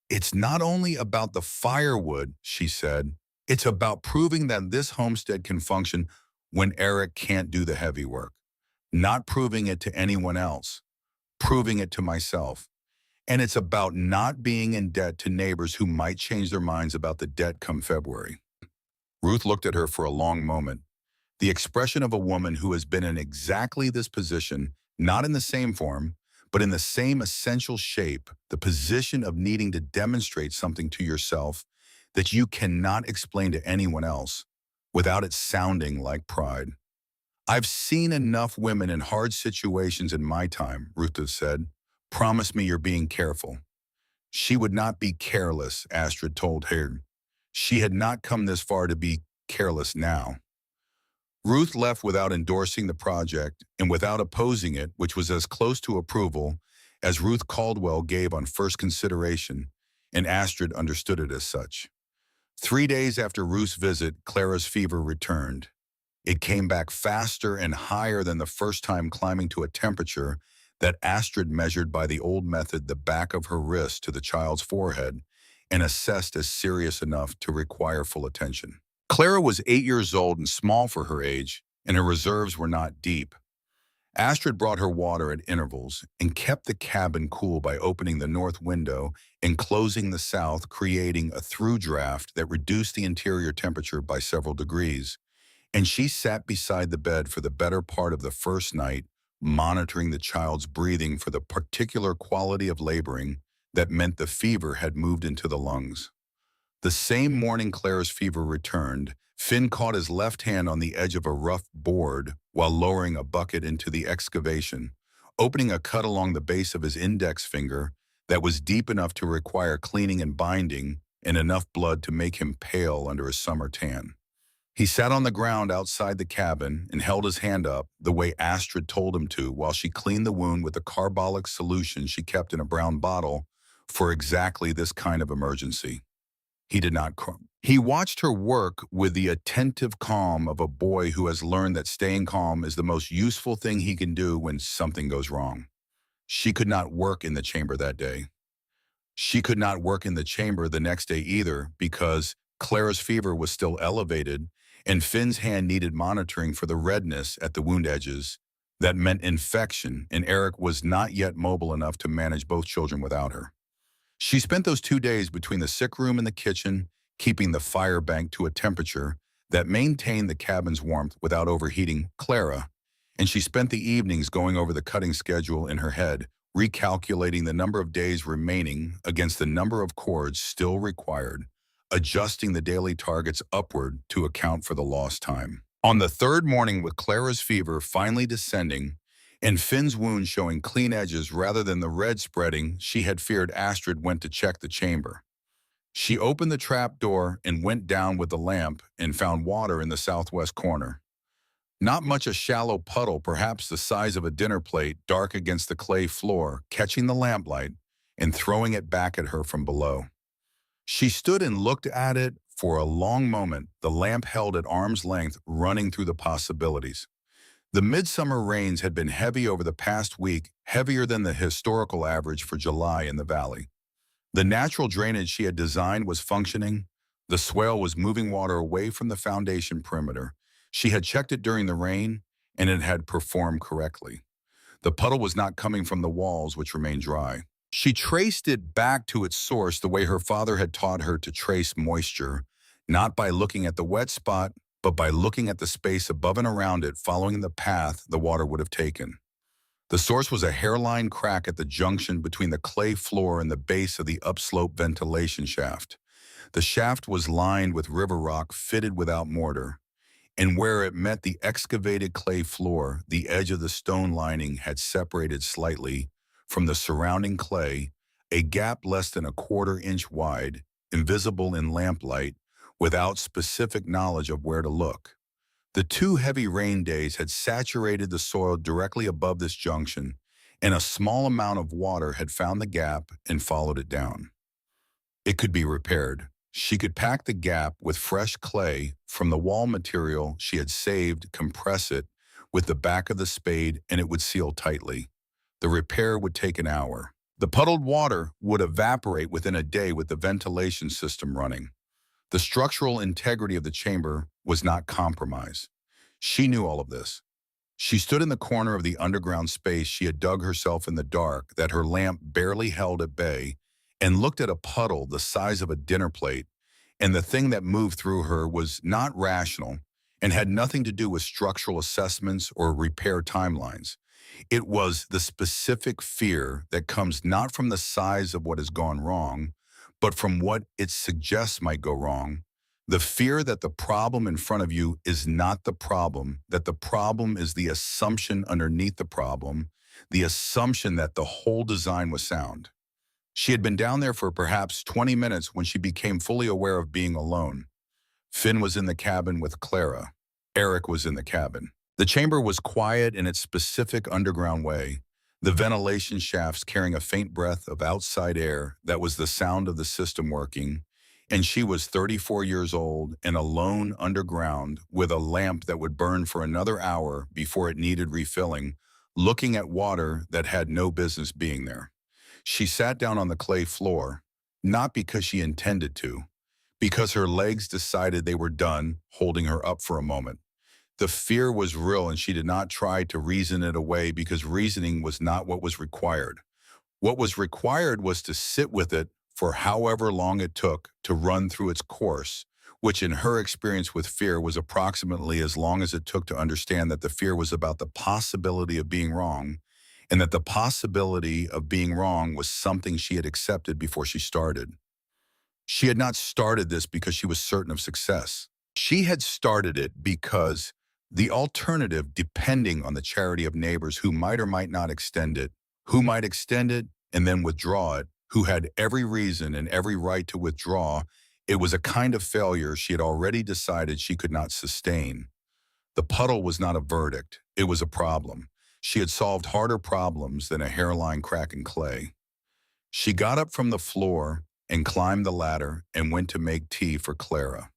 "It's not only about the firewood," she said. "It's about proving that this homestead can function when Eric can't do the heavy work. Not proving it to anyone else, proving it to myself. And it's about not being in debt to neighbors who might change their minds about the debt come February." Ruth looked at her for a long moment, the expression of a woman who has been in exactly this position, not in the same form, but in the same essential shape, the position of needing to demonstrate something to yourself that you cannot explain to anyone else without it sounding like pride. "I've seen enough women in hard situations in my time," Ruth had said. "Promise me you're being careful." She would not be careless, Astrid told her. She had not come this far to be careless now. Ruth left without endorsing the project and without opposing it, which was as close to approval as Ruth Caldwell gave on first consideration, and Astrid understood it as such. 3 days after Ruth's visit, Clara's fever returned. It came back faster and higher than the first time, climbing to a temperature that Astrid measured by the old method the back of her wrist to the child's forehead and assessed as serious enough to require full attention. Clara was 8 years old and small for her age, and her reserves were not deep. Astrid brought her water at intervals and kept the cabin cool by opening the north window and closing the south, creating a through draft that reduced the interior temperature by several degrees. And she sat beside the bed for the better part of the first night, monitoring the child's breathing for the particular quality of laboring that meant the fever had moved into the lungs. The same morning Clara's fever returned, Finn caught his left hand on the edge of a rough board while lowering a bucket into the excavation, opening a cut along the base of his index finger that was deep enough to require cleaning and binding and enough blood to make him pale under a summer tan. He sat on the ground outside the cabin and held his hand up the way Astrid told him to while she cleaned the wound with a carbolic solution she kept in a brown bottle for exactly this kind of emergency. He did not cry. He watched her work with the attentive calm of a boy who has learned that staying calm is the most useful thing he can do when something goes wrong. She could not work in the chamber that day. She could not work in the chamber the next day either because Clara's fever was still elevated and Finn's hand needed monitoring for the redness at the wound edges. That meant infection, and Eric was not yet mobile enough to manage both children without her. She spent those 2 days between the sick room and the kitchen, keeping the fire bank to a temperature that maintained the cabin's warmth without overheating Clara, and she spent the evenings going over the cutting schedule in her head, recalculating the number of days remaining against the number of cords still required, adjusting the daily targets upward to account for the lost time. On the third morning, with Clara's fever finally descending and Finn's wound showing clean edges rather than the red spreading she had feared, Astrid went to check the chamber. She opened the trap door and went down with the lamp and found water in the southwest corner. Not much, a shallow puddle, perhaps the size of a dinner plate, dark against the clay floor, catching the lamplight and throwing it back at her from below. She stood and looked at it for a long moment, the lamp held at arm's length, running through the possibilities. The midsummer rains had been heavy over the past week, heavier than the historical average for July in the valley. The natural drainage she had designed was functioning. The swale was moving water away from the foundation perimeter, She had checked it during the rain, and it had performed correctly. The puddle was not coming from the walls, which remained dry. She traced it back to its source the way her father had taught her to trace moisture, not by looking at the wet spot, but by looking at the space above and around it, following the path the water would have taken. The source was a hairline crack at the junction between the clay floor and the base of the upslope ventilation shaft. The shaft was lined with river rock fitted without mortar, and where it met the excavated clay floor, the edge of the stone lining had separated slightly from the surrounding clay, a gap less than a quarter-inch wide, invisible in lamplight, without specific knowledge of where to look. The 2 heavy rain days had saturated the soil directly above this junction, and a small amount of water had found the gap and followed it down. It could be repaired. She could pack the gap with fresh clay from the wall material she had saved, compress it with the back of the spade, and it would seal tightly. The repair would take an hour. The puddled water would evaporate within a day with the ventilation system running. The structural integrity of the chamber was not compromised. She knew all of this. She stood in the corner of the underground space she had dug herself in the dark that her lamp barely held at bay, and looked at a puddle the size of a dinner plate, and the thing that moved through her was not rational and had nothing to do with structural assessments or repair timelines. It was the specific fear that comes not from the size of what has gone wrong, but from what it suggests might go wrong. The fear that the problem in front of you is not the problem, that the problem is the assumption underneath the problem, the assumption that the whole design was sound. She had been down there for perhaps 20 minutes when she became fully aware of being alone. Finn was in the cabin with Clara. Eric was in the cabin. The chamber was quiet in its specific underground way, the ventilation shafts carrying a faint breath of outside air that was the sound of the system working, and she was 34 years old and alone underground with a lamp that would burn for another hour before it needed refilling, looking at water that had no business being there. She sat down on the clay floor, not because she intended to, because her legs decided they were done holding her up for a moment. The fear was real, and she did not try to reason it away because reasoning was not what was required. What was required was to sit with it for however long it took to run through its course, which in her experience with fear was approximately as long as it took to understand that the fear was about the possibility of being wrong, and that the possibility of being wrong was something she had accepted before she started. She had not started this because she was certain of success. She had started it because the alternative, depending on the charity of neighbors who might or might not extend it, who might extend it and then withdraw it, who had every reason and every right to withdraw, it was a kind of failure she had already decided she could not sustain. The puddle was not a verdict, it was a problem. She had solved harder problems than a hairline crack in clay. She got up from the floor and climbed the ladder and went to make tea for Clara.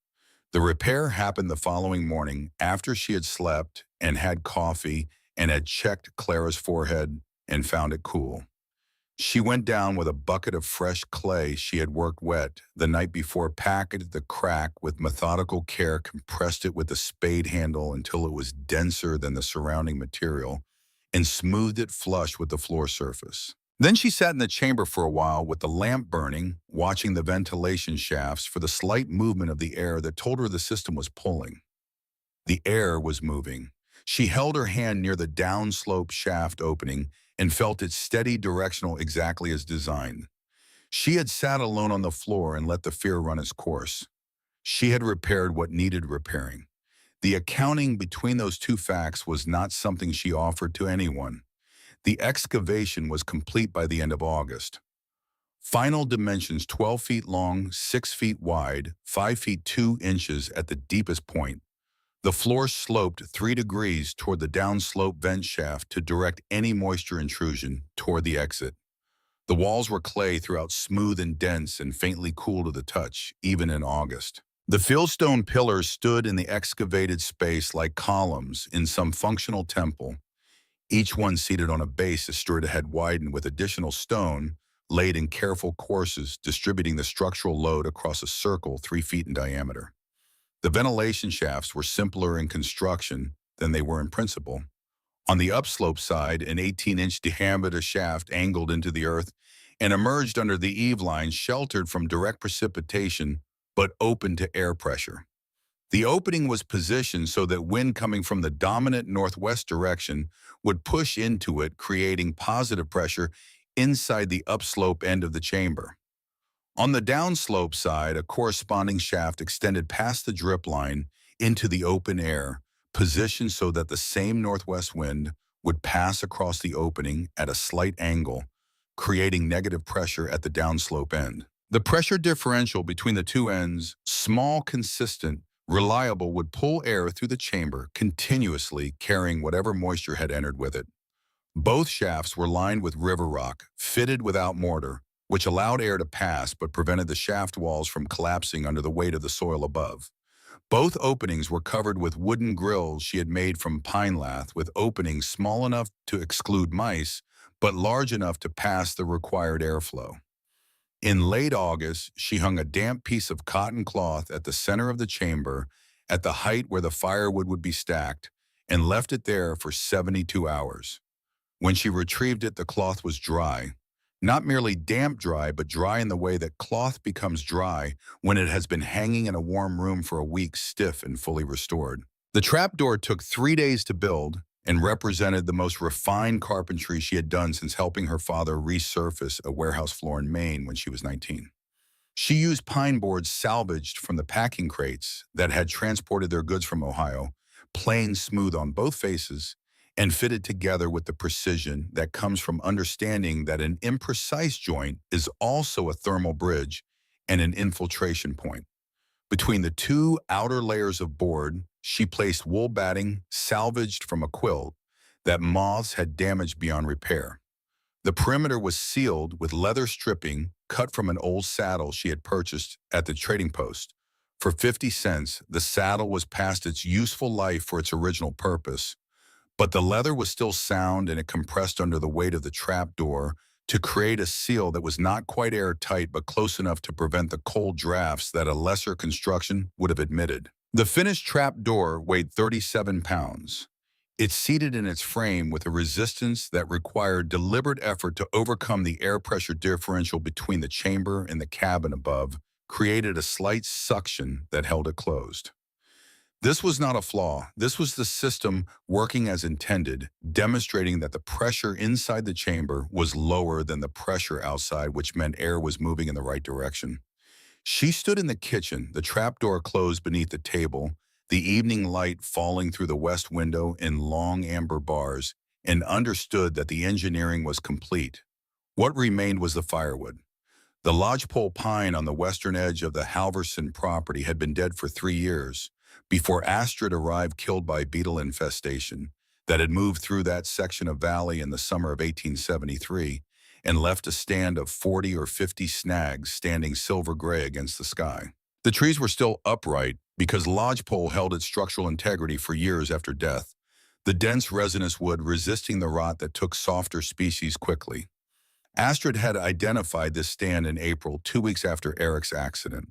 The repair happened the following morning after she had slept and had coffee and had checked Clara's forehead and found it cool. She went down with a bucket of fresh clay she had worked wet the night before, packed the crack with methodical care, compressed it with a spade handle until it was denser than the surrounding material, and smoothed it flush with the floor surface. Then she sat in the chamber for a while with the lamp burning, watching the ventilation shafts for the slight movement of the air that told her the system was pulling. The air was moving. She held her hand near the downslope shaft opening and felt its steady directional exactly as designed. She had sat alone on the floor and let the fear run its course. She had repaired what needed repairing. The accounting between those two facts was not something she offered to anyone. The excavation was complete by the end of August. Final dimensions 12 feet long, 6 feet wide, 5 feet 2 inches at the deepest point. The floor sloped 3 degrees toward the downslope vent shaft to direct any moisture intrusion toward the exit. The walls were clay throughout, smooth and dense and faintly cool to the touch, even in August. The fieldstone pillars stood in the excavated space like columns in some functional temple, each one seated on a base the strata had widened with additional stone laid in careful courses, distributing the structural load across a circle 3 feet in diameter. The ventilation shafts were simpler in construction than they were in principle. On the upslope side, an 18-inch diameter shaft angled into the earth and emerged under the eave line, sheltered from direct precipitation but open to air pressure. The opening was positioned so that wind coming from the dominant northwest direction would push into it, creating positive pressure inside the upslope end of the chamber. On the downslope side, a corresponding shaft extended past the drip line into the open air, positioned so that the same northwest wind would pass across the opening at a slight angle, creating negative pressure at the downslope end. The pressure differential between the two ends, small, consistent, reliable, would pull air through the chamber continuously, carrying whatever moisture had entered with it. Both shafts were lined with river rock, fitted without mortar, which allowed air to pass but prevented the shaft walls from collapsing under the weight of the soil above. Both openings were covered with wooden grills she had made from pine lath, with openings small enough to exclude mice, but large enough to pass the required airflow. In late August, she hung a damp piece of cotton cloth at the center of the chamber, at the height where the firewood would be stacked, and left it there for 72 hours. When she retrieved it, the cloth was dry. Not merely damp dry, but dry in the way that cloth becomes dry when it has been hanging in a warm room for a week, stiff and fully restored. The trapdoor took 3 days to build and represented the most refined carpentry she had done since helping her father resurface a warehouse floor in Maine when she was 19. She used pine boards salvaged from the packing crates that had transported their goods from Ohio, plain smooth on both faces, and fitted together with the precision that comes from understanding that an imprecise joint is also a thermal bridge and an infiltration point. Between the two outer layers of board, she placed wool batting salvaged from a quilt that moths had damaged beyond repair. The perimeter was sealed with leather stripping cut from an old saddle she had purchased at the trading post. For 50 cents, the saddle was past its useful life for its original purpose, but the leather was still sound and it compressed under the weight of the trap door to create a seal that was not quite airtight but close enough to prevent the cold drafts that a lesser construction would have admitted. The finished trap door weighed 37 pounds. It seated in its frame with a resistance that required deliberate effort to overcome the air pressure differential between the chamber and the cabin above, created a slight suction that held it closed. This was not a flaw. This was the system working as intended, demonstrating that the pressure inside the chamber was lower than the pressure outside, which meant air was moving in the right direction. She stood in the kitchen, the trapdoor closed beneath the table, the evening light falling through the west window in long amber bars, and understood that the engineering was complete. What remained was the firewood. The lodgepole pine on the western edge of the Halverson property had been dead for 3 years before Astrid arrived, killed by beetle infestation that had moved through that section of valley in the summer of 1873 and left a stand of 40 or 50 snags standing silver gray against the sky. The trees were still upright because lodgepole held its structural integrity for years after death, the dense resinous wood resisting the rot that took softer species quickly. Astrid had identified this stand in April, 2 weeks after Eric's accident.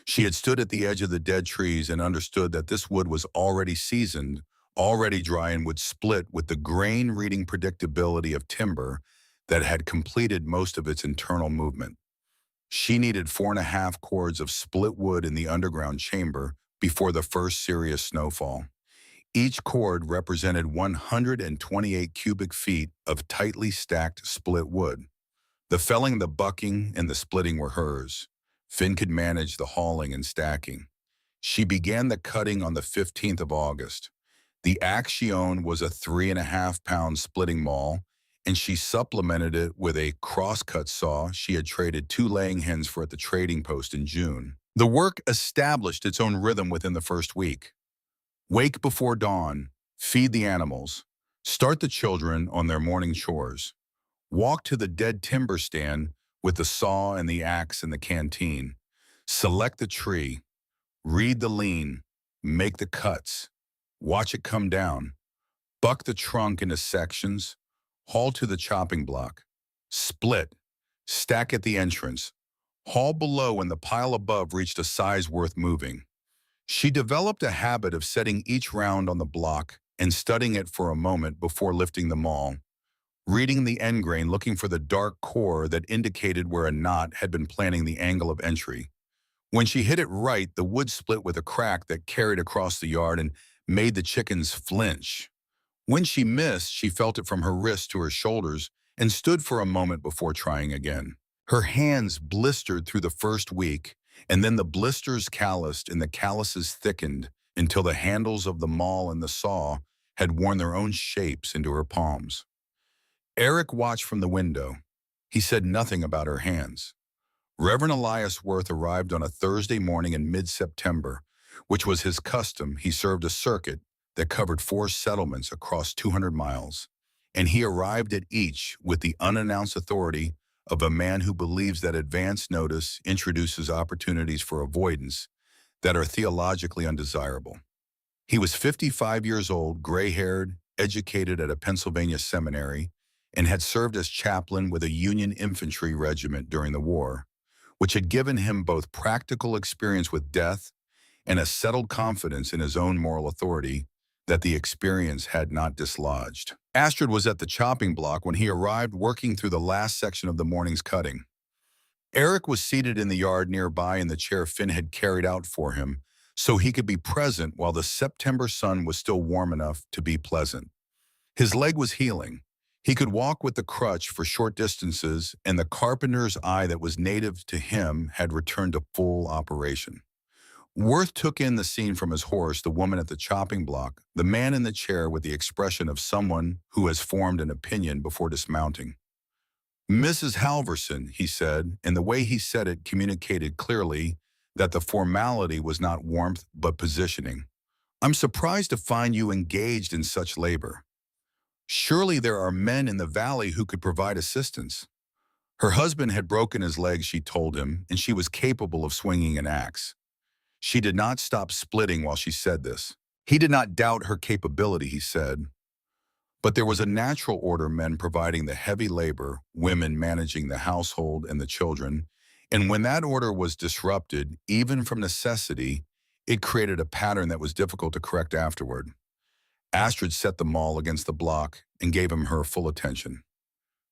She had stood at the edge of the dead trees and understood that this wood was already seasoned, already dry, and would split with the grain-reading predictability of timber that had completed most of its internal movement. She needed 4.5 cords of split wood in the underground chamber before the first serious snowfall. Each cord represented 128 cubic feet of tightly stacked split wood. The felling, the bucking, and the splitting were hers. Finn could manage the hauling and stacking. She began the cutting on the 15th of August. The axe she owned was a 3.5-pound splitting maul, and she supplemented it with a crosscut saw she had traded 2 laying hens for at the trading post in June. The work established its own rhythm within the first week. Wake before dawn, feed the animals, start the children on their morning chores. Walk to the dead timber stand with the saw and the axe in the canteen. Select the tree. Read the lean. Make the cuts. Watch it come down. Buck the trunk into sections. Haul to the chopping block. Split. Stack at the entrance. Haul below when the pile above reached a size worth moving. She developed a habit of setting each round on the block and studying it for a moment before lifting the maul, reading the end grain looking for the dark core that indicated where a knot had been planning the angle of entry. When she hit it right, the wood split with a crack that carried across the yard and made the chickens flinch. When she missed, she felt it from her wrist to her shoulders and stood for a moment before trying again. Her hands blistered through the first week, and then the blisters calloused and the calluses thickened until the handles of the maul and the saw had worn their own shapes into her palms. Eric watched from the window. He said nothing about her hands. Reverend Elias Worth arrived on a Thursday morning in mid-September, which was his custom. He served a circuit that covered 4 settlements across 200 miles, and he arrived at each with the unannounced authority of a man who believes that advance notice introduces opportunities for avoidance that are theologically undesirable. He was 55 years old, gray-haired, educated at a Pennsylvania seminary, and had served as chaplain with a Union infantry regiment during the war, which had given him both practical experience with death and a settled confidence in his own moral authority that the experience had not dislodged. Astrid was at the chopping block when he arrived, working through the last section of the morning's cutting. Eric was seated in the yard nearby in the chair Finn had carried out for him so he could be present while the September sun was still warm enough to be pleasant. His leg was healing. He could walk with the crutch for short distances, and the carpenter's eye that was native to him had returned to full operation. Worth took in the scene from his horse, the woman at the chopping block, the man in the chair with the expression of someone who has formed an opinion before dismounting. "Mrs. Halverson," he said, and the way he said it communicated clearly that the formality was not warmth but positioning. "I'm surprised to find you engaged in such labor. Surely there are men in the valley who could provide assistance." Her husband had broken his leg, she told him, and she was capable of swinging an axe. She did not stop splitting while she said this. He did not doubt her capability, he said. But there was a natural order, men providing the heavy labor, women managing the household and the children, and when that order was disrupted, even from necessity, it created a pattern that was difficult to correct afterward. Astrid set the maul against the block and gave him her full attention.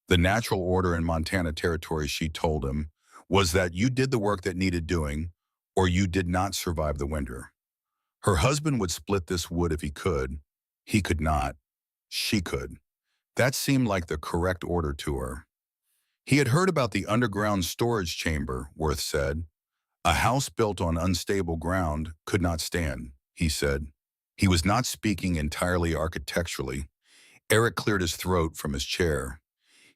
The natural order in Montana Territory, she told him, was that you did the work that needed doing, or you did not survive the winter. Her husband would split this wood if he could. He could not. She could. That seemed like the correct order to her. He had heard about the underground storage chamber, Worth said. A house built on unstable ground could not stand, he said. He was not speaking entirely architecturally. Eric cleared his throat from his chair.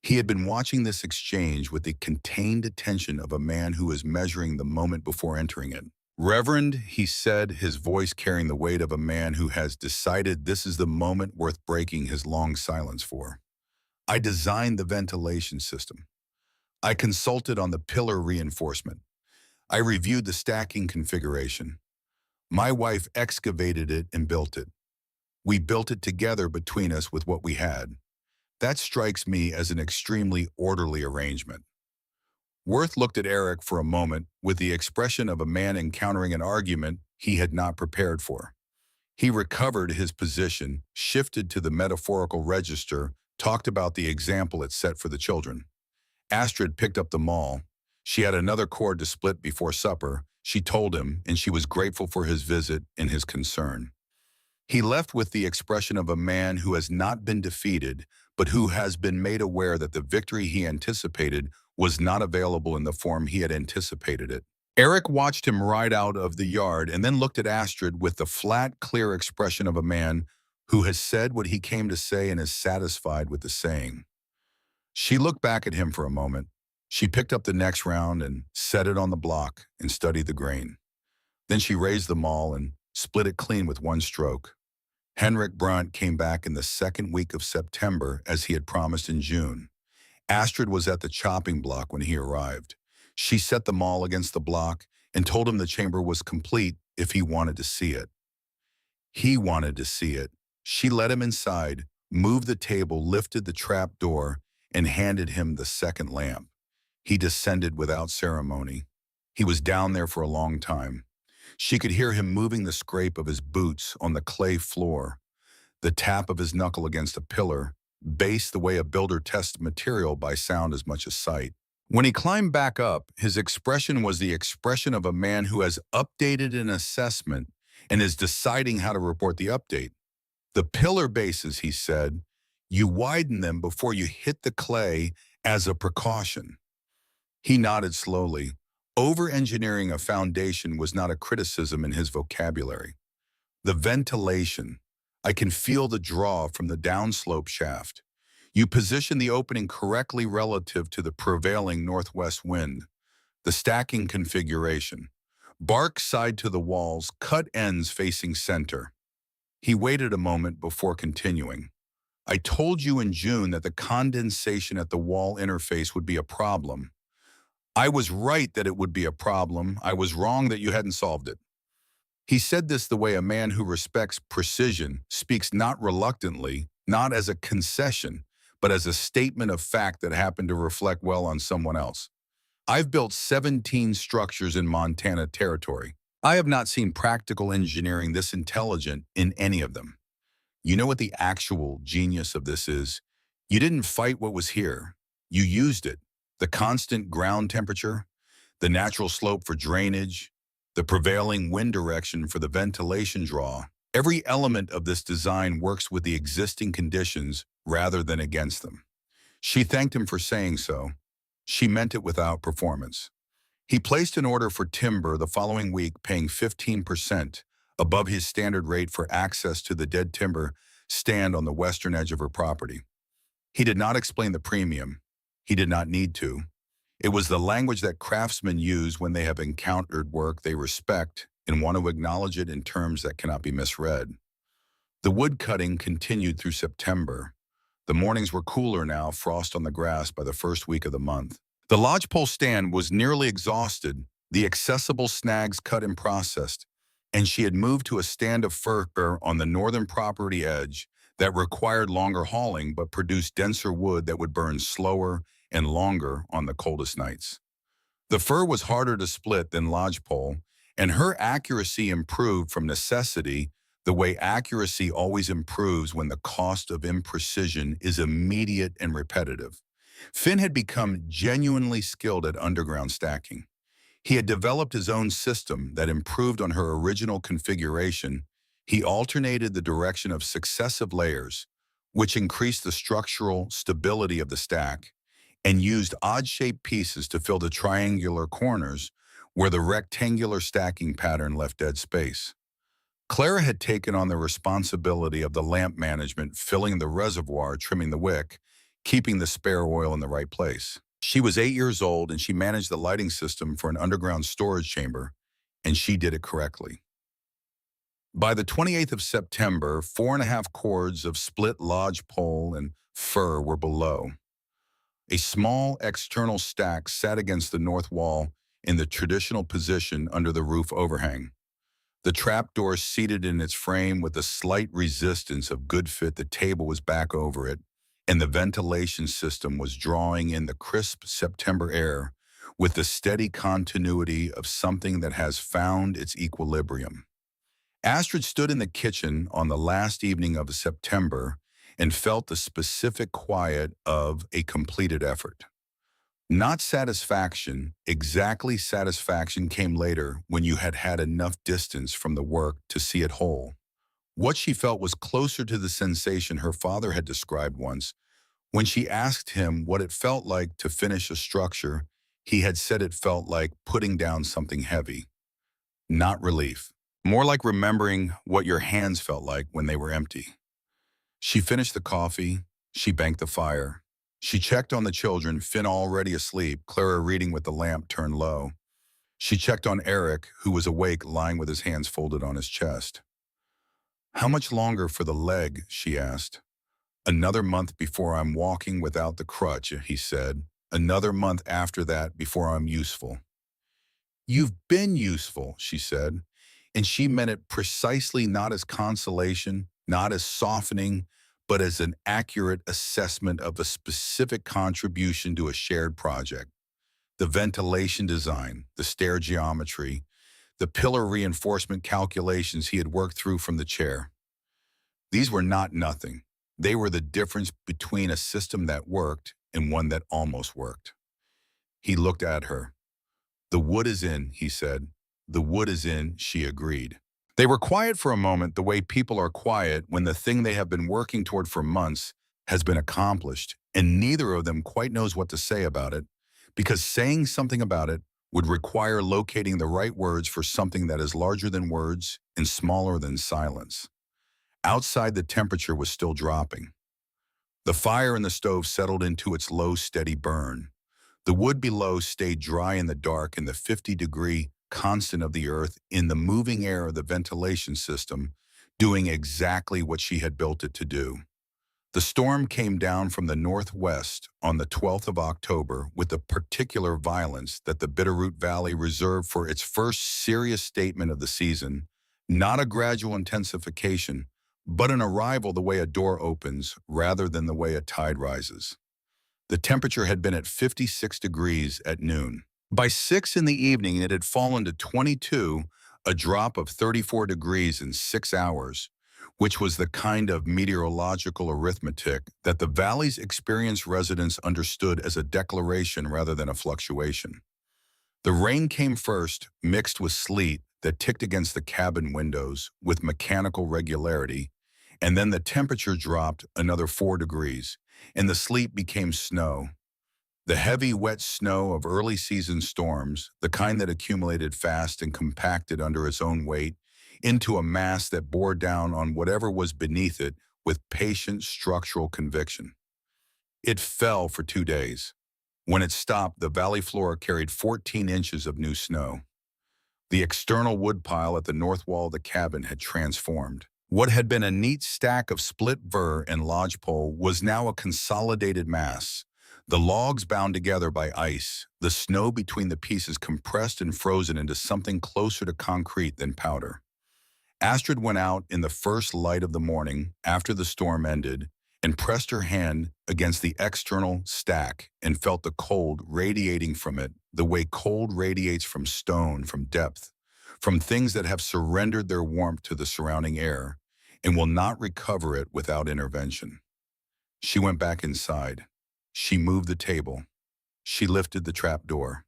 He had been watching this exchange with the contained attention of a man who is measuring the moment before entering it. "Reverend," he said, his voice carrying the weight of a man who has decided this is the moment worth breaking his long silence for. "I designed the ventilation system. I consulted on the pillar reinforcement. I reviewed the stacking configuration. My wife excavated it and built it. We built it together between us with what we had. That strikes me as an extremely orderly arrangement." Worth looked at Eric for a moment with the expression of a man encountering an argument he had not prepared for. He recovered his position, shifted to the metaphorical register, talked about the example it set for the children. Astrid picked up the maul. She had another cord to split before supper, she told him, and she was grateful for his visit and his concern. He left with the expression of a man who has not been defeated, but who has been made aware that the victory he anticipated was not available in the form he had anticipated it. Eric watched him ride out of the yard and then looked at Astrid with the flat, clear expression of a man who has said what he came to say and is satisfied with the saying. She looked back at him for a moment. She picked up the next round and set it on the block and studied the grain. Then she raised the maul and split it clean with one stroke. Henrik Brunt came back in the second week of September as he had promised in June. Astrid was at the chopping block when he arrived. She set the maul against the block and told him the chamber was complete if he wanted to see it. He wanted to see it. She led him inside, moved the table, lifted the trap door, and handed him the second lamp. He descended without ceremony. He was down there for a long time. She could hear him moving the scrape of his boots on the clay floor, the tap of his knuckle against a pillar, based the way a builder tests material by sound as much as sight. When he climbed back up, his expression was the expression of a man who has updated an assessment and is deciding how to report the update. The pillar bases, he said, you widen them before you hit the clay as a precaution. He nodded slowly. Over-engineering a foundation was not a criticism in his vocabulary. The ventilation. I can feel the draw from the downslope shaft. You position the opening correctly relative to the prevailing northwest wind. The stacking configuration. Bark side to the walls, cut ends facing center. He waited a moment before continuing. I told you in June that the condensation at the wall interface would be a problem. I was right that it would be a problem. I was wrong that you hadn't solved it. He said this the way a man who respects precision speaks, not reluctantly, not as a concession, but as a statement of fact that happened to reflect well on someone else. I've built 17 structures in Montana territory. I have not seen practical engineering this intelligent in any of them. You know what the actual genius of this is? You didn't fight what was here. You used it. The constant ground temperature, the natural slope for drainage, the prevailing wind direction for the ventilation draw. Every element of this design works with the existing conditions rather than against them. She thanked him for saying so. She meant it without performance. He placed an order for timber the following week, paying 15% above his standard rate for access to the dead timber stand on the western edge of her property. He did not explain the premium. He did not need to. It was the language that craftsmen use when they have encountered work they respect and want to acknowledge it in terms that cannot be misread. The wood cutting continued through September. The mornings were cooler now, frost on the grass by the first week of the month. The lodgepole stand was nearly exhausted, the accessible snags cut and processed, and she had moved to a stand of fir on the northern property edge that required longer hauling but produced denser wood that would burn slower and longer on the coldest nights. The fir was harder to split than lodgepole, and her accuracy improved from necessity, the way accuracy always improves when the cost of imprecision is immediate and repetitive. Finn had become genuinely skilled at underground stacking. He had developed his own system that improved on her original configuration. He alternated the direction of successive layers, which increased the structural stability of the stack, and used odd-shaped pieces to fill the triangular corners where the rectangular stacking pattern left dead space. Clara had taken on the responsibility of the lamp management, filling the reservoir, trimming the wick, keeping the spare oil in the right place. She was 8 years old and she managed the lighting system for an underground storage chamber, and she did it correctly. By the 28th of September, 4.5 cords of split lodgepole and fir were below. A small external stack sat against the north wall in the traditional position under the roof overhang. The trapdoor seated in its frame with a slight resistance of good fit, the table was back over it, and the ventilation system was drawing in the crisp September air with the steady continuity of something that has found its equilibrium. Astrid stood in the kitchen on the last evening of September and felt the specific quiet of a completed effort. Not satisfaction, exactly satisfaction came later when you had had enough distance from the work to see it whole. What she felt was closer to the sensation her father had described once. When she asked him what it felt like to finish a structure, he had said it felt like putting down something heavy. Not relief. More like remembering what your hands felt like when they were empty. She finished the coffee. She banked the fire. She checked on the children, Finn already asleep, Clara reading with the lamp turned low. She checked on Eric, who was awake, lying with his hands folded on his chest. "How much longer for the leg?" she asked. "Another month before I'm walking without the crutch," he said. "Another month after that before I'm useful." "You've been useful," she said, and she meant it precisely, not as consolation, not as softening, but as an accurate assessment of a specific contribution to a shared project. The ventilation design, the stair geometry, the pillar reinforcement calculations he had worked through from the chair. These were not nothing. They were the difference between a system that worked and one that almost worked. He looked at her. "The wood is in," he said. "The wood is in," she agreed. They were quiet for a moment, the way people are quiet when the thing they have been working toward for months has been accomplished, and neither of them quite knows what to say about it, because saying something about it would require locating the right words for something that is larger than words and smaller than silence. Outside, the temperature was still dropping. The fire in the stove settled into its low, steady burn. The wood below stayed dry in the dark, and the 50-degree constant of the earth in the moving air of the ventilation system doing exactly what she had built it to do. The storm came down from the northwest on the 12th of October with a particular violence that the Bitterroot Valley reserved for its first serious statement of the season, not a gradual intensification, but an arrival the way a door opens rather than the way a tide rises. The temperature had been at 56 degrees at noon. By 6 in the evening, it had fallen to 22, a drop of 34 degrees in 6 hours, which was the kind of meteorological arithmetic that the valley's experienced residents understood as a declaration rather than a fluctuation. The rain came first, mixed with sleet that ticked against the cabin windows with mechanical regularity, and then the temperature dropped another 4 degrees, and the sleet became snow. The heavy, wet snow of early season storms, the kind that accumulated fast and compacted under its own weight into a mass that bore down on whatever was beneath it with patient structural conviction. It fell for 2 days. When it stopped, the valley floor carried 14 inches of new snow. The external woodpile at the north wall of the cabin had transformed. What had been a neat stack of split fir and lodgepole was now a consolidated mass. The logs bound together by ice, the snow between the pieces compressed and frozen into something closer to concrete than powder. Astrid went out in the first light of the morning after the storm ended and pressed her hand against the external stack and felt the cold radiating from it the way cold radiates from stone, from depth, from things that have surrendered their warmth to the surrounding air and will not recover it without intervention. She went back inside. She moved the table. She lifted the trap door.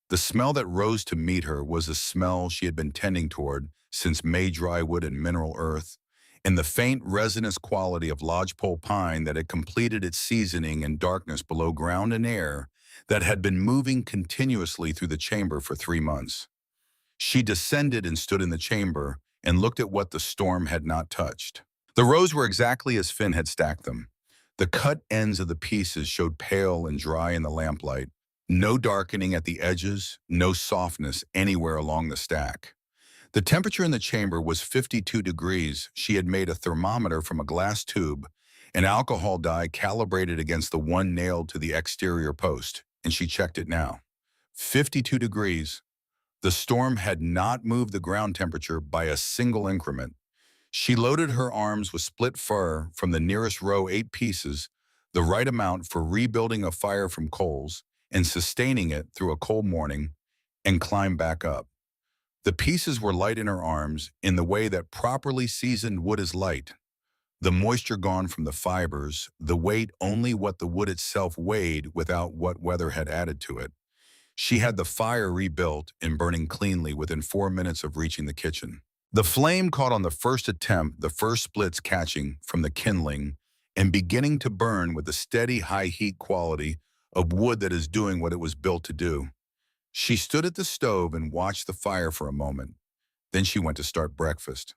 The smell that rose to meet her was a smell she had been tending toward since May drywood and mineral earth, and the faint resinous quality of lodgepole pine that had completed its seasoning in darkness below ground and air that had been moving continuously through the chamber for 3 months. She descended and stood in the chamber and looked at what the storm had not touched. The rows were exactly as Finn had stacked them. The cut ends of the pieces showed pale and dry in the lamplight, no darkening at the edges, no softness anywhere along the stack. The temperature in the chamber was 52 degrees. She had made a thermometer from a glass tube, an alcohol dye calibrated against the one nailed to the exterior post, and she checked it now. 52 degrees. The storm had not moved the ground temperature by a single increment. She loaded her arms with split fir from the nearest row, 8 pieces, the right amount for rebuilding a fire from coals and sustaining it through a cold morning, and climbed back up. The pieces were light in her arms in the way that properly seasoned wood is light. The moisture gone from the fibers, the weight only what the wood itself weighed without what weather had added to it. She had the fire rebuilt and burning cleanly within 4 minutes of reaching the kitchen. The flame caught on the first attempt, the first splits catching from the kindling and beginning to burn with the steady high heat quality of wood that is doing what it was built to do. She stood at the stove and watched the fire for a moment. Then she went to start breakfast.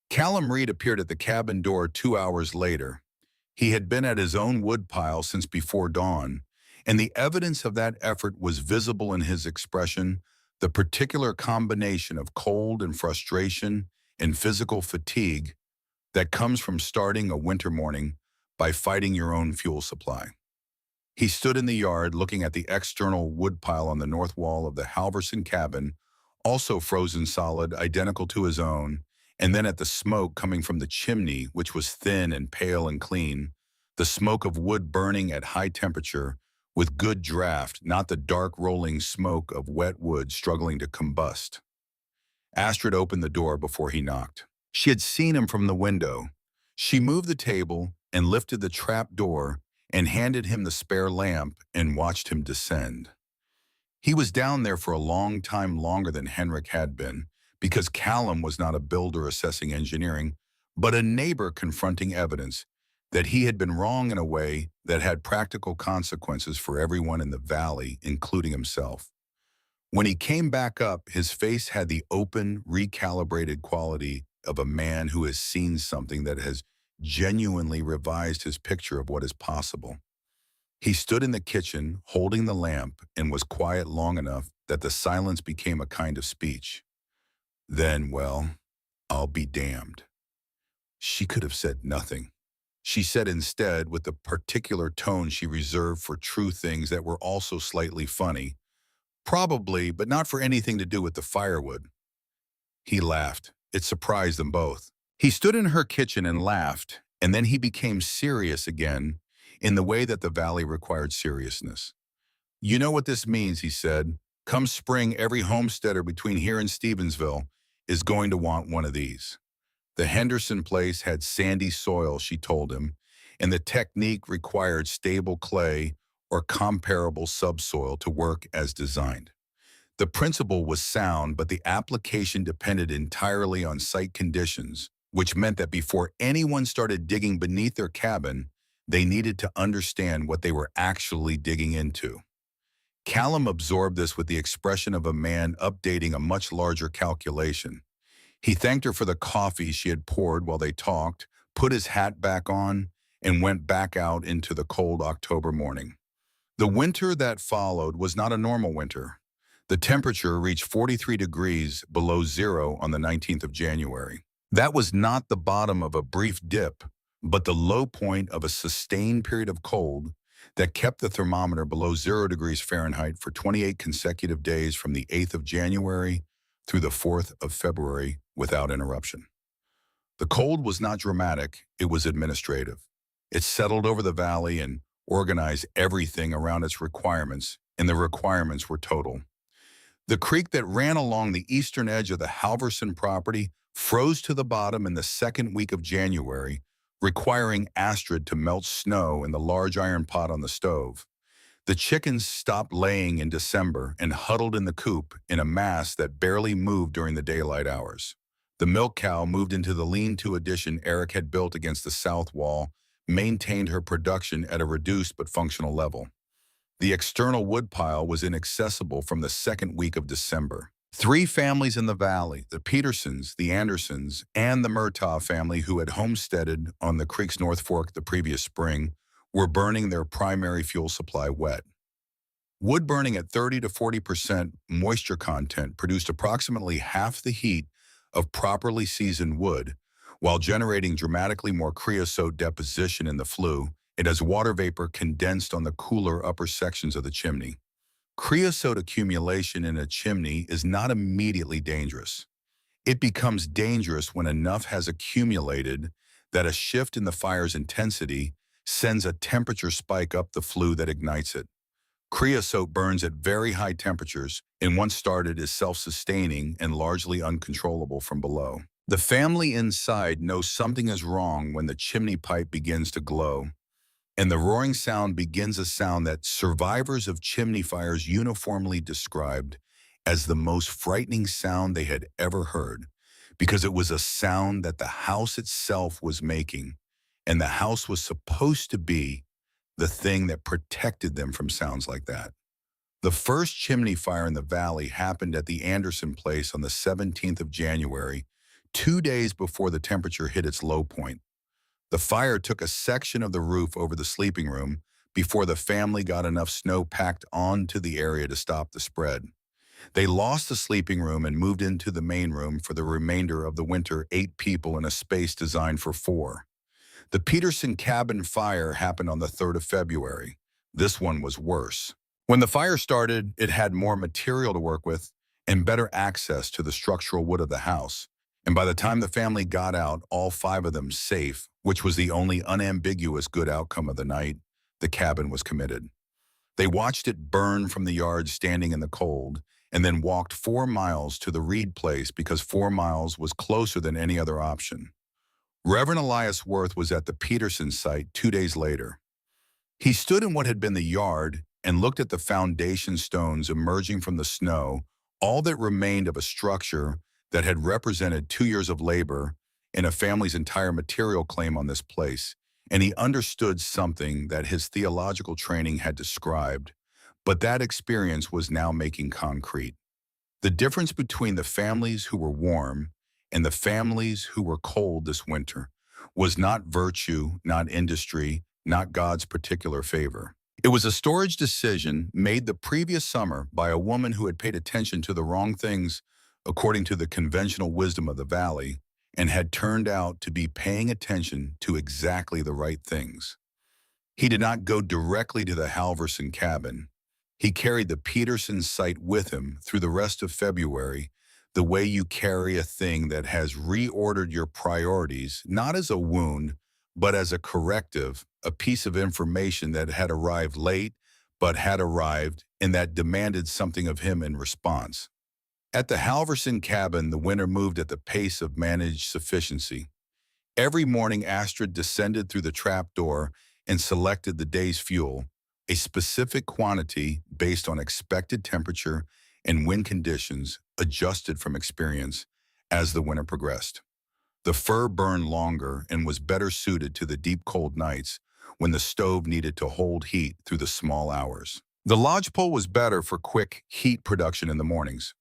Callum Reed appeared at the cabin door 2 hours later. He had been at his own woodpile since before dawn, and the evidence of that effort was visible in his expression, the particular combination of cold and frustration and physical fatigue that comes from starting a winter morning by fighting your own fuel supply. He stood in the yard looking at the external woodpile on the north wall of the Halverson cabin, also frozen solid, identical to his own, and then at the smoke coming from the chimney, which was thin and pale and clean, the smoke of wood burning at high temperature with good draft, not the dark rolling smoke of wet wood struggling to combust. Astrid opened the door before he knocked. She had seen him from the window. She moved the table and lifted the trap door and handed him the spare lamp and watched him descend. He was down there for a long time longer than Henrik had been, because Callum was not a builder assessing engineering, but a neighbor confronting evidence that he had been wrong in a way that had practical consequences for everyone in the valley, including himself. When he came back up, his face had the open, recalibrated quality of a man who has seen something that has genuinely revised his picture of what is possible. He stood in the kitchen, holding the lamp, and was quiet long enough that the silence became a kind of speech. Then, well, I'll be damned. She could have said nothing. She said instead, with the particular tone she reserved for true things that were also slightly funny, probably, but not for anything to do with the firewood. He laughed. It surprised them both. He stood in her kitchen and laughed, and then he became serious again in the way that the valley required seriousness. You know what this means, he said. Come spring, every homesteader between here and Stevensville is going to want one of these. The Henderson place had sandy soil, she told him, and the technique required stable clay or comparable subsoil to work as designed. The principle was sound, but the application depended entirely on site conditions, which meant that before anyone started digging beneath their cabin, they needed to understand what they were actually digging into. Callum absorbed this with the expression of a man updating a much larger calculation. He thanked her for the coffee she had poured while they talked, put his hat back on, and went back out into the cold October morning. The winter that followed was not a normal winter. The temperature reached 43 degrees below zero on the 19th of January. That was not the bottom of a brief dip, but the low point of a sustained period of cold that kept the thermometer below 0 degrees Fahrenheit for 28 consecutive days from the 8th of January through the 4th of February without interruption. The cold was not dramatic, it was administrative. It settled over the valley and organized everything around its requirements, and the requirements were total. The creek that ran along the eastern edge of the Halverson property froze to the bottom in the second week of January, requiring Astrid to melt snow in the large iron pot on the stove. The chickens stopped laying in December and huddled in the coop in a mass that barely moved during the daylight hours. The milk cow moved into the lean-to addition Eric had built against the south wall, maintained her production at a reduced but functional level. The external woodpile was inaccessible from the second week of December. 3 families in the valley, the Petersons, the Andersons, and the Murtaugh family who had homesteaded on the creek's North Fork the previous spring, were burning their primary fuel supply wet. Wood burning at 30 to 40% moisture content produced approximately half the heat of properly seasoned wood, while generating dramatically more creosote deposition in the flue and as water vapor condensed on the cooler upper sections of the chimney. Creosote accumulation in a chimney is not immediately dangerous. It becomes dangerous when enough has accumulated that a shift in the fire's intensity sends a temperature spike up the flue that ignites it. Creosote burns at very high temperatures, and once started is self-sustaining and largely uncontrollable from below. The family inside knows something is wrong when the chimney pipe begins to glow, and the roaring sound begins a sound that survivors of chimney fires uniformly described as the most frightening sound they had ever heard, because it was a sound that the house itself was making, and the house was supposed to be the thing that protected them from sounds like that. The first chimney fire in the valley happened at the Anderson place on the 17th of January, 2 days before the temperature hit its low point. The fire took a section of the roof over the sleeping room before the family got enough snow packed onto the area to stop the spread. They lost the sleeping room and moved into the main room for the remainder of the winter, 8 people in a space designed for 4. The Peterson cabin fire happened on the 3rd of February. This one was worse. When the fire started, it had more material to work with and better access to the structural wood of the house. And by the time the family got out, all 5 of them safe, which was the only unambiguous good outcome of the night, the cabin was committed. They watched it burn from the yard standing in the cold, and then walked 4 miles to the Reed place because 4 miles was closer than any other option. Reverend Elias Worth was at the Peterson site 2 days later. He stood in what had been the yard and looked at the foundation stones emerging from the snow, all that remained of a structure that had represented 2 years of labor and a family's entire material claim on this place. And he understood something that his theological training had described, but that experience was now making concrete. The difference between the families who were warm and the families who were cold this winter was not virtue, not industry, not God's particular favor. It was a storage decision made the previous summer by a woman who had paid attention to the wrong things according to the conventional wisdom of the valley and had turned out to be paying attention to exactly the right things. He did not go directly to the Halverson cabin. He carried the Peterson site with him through the rest of February, the way you carry a thing that has reordered your priorities, not as a wound, but as a corrective, a piece of information that had arrived late, but had arrived and that demanded something of him in response. At the Halverson cabin, the winter moved at the pace of managed sufficiency. Every morning, Astrid descended through the trapdoor and selected the day's fuel, a specific quantity based on expected temperature and wind conditions adjusted from experience as the winter progressed. The fur burned longer and was better suited to the deep cold nights when the stove needed to hold heat through the small hours. The lodgepole was better for quick heat production in the mornings.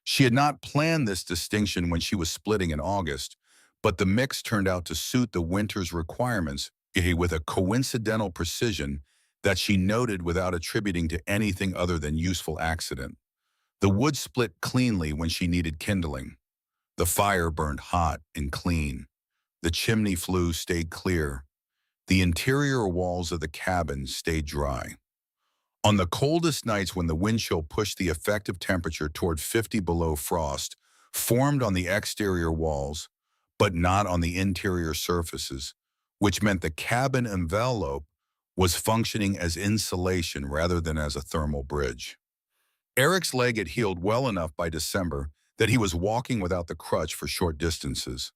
She had not planned this distinction when she was splitting in August, but the mix turned out to suit the winter's requirements with a coincidental precision that she noted without attributing to anything other than useful accident. The wood split cleanly when she needed kindling. The fire burned hot and clean. The chimney flue stayed clear. The interior walls of the cabin stayed dry. On the coldest nights when the wind chill pushed the effective temperature toward 50 below frost, formed on the exterior walls, but not on the interior surfaces, which meant the cabin envelope was functioning as insulation rather than as a thermal bridge. Eric's leg had healed well enough by December that he was walking without the crutch for short distances.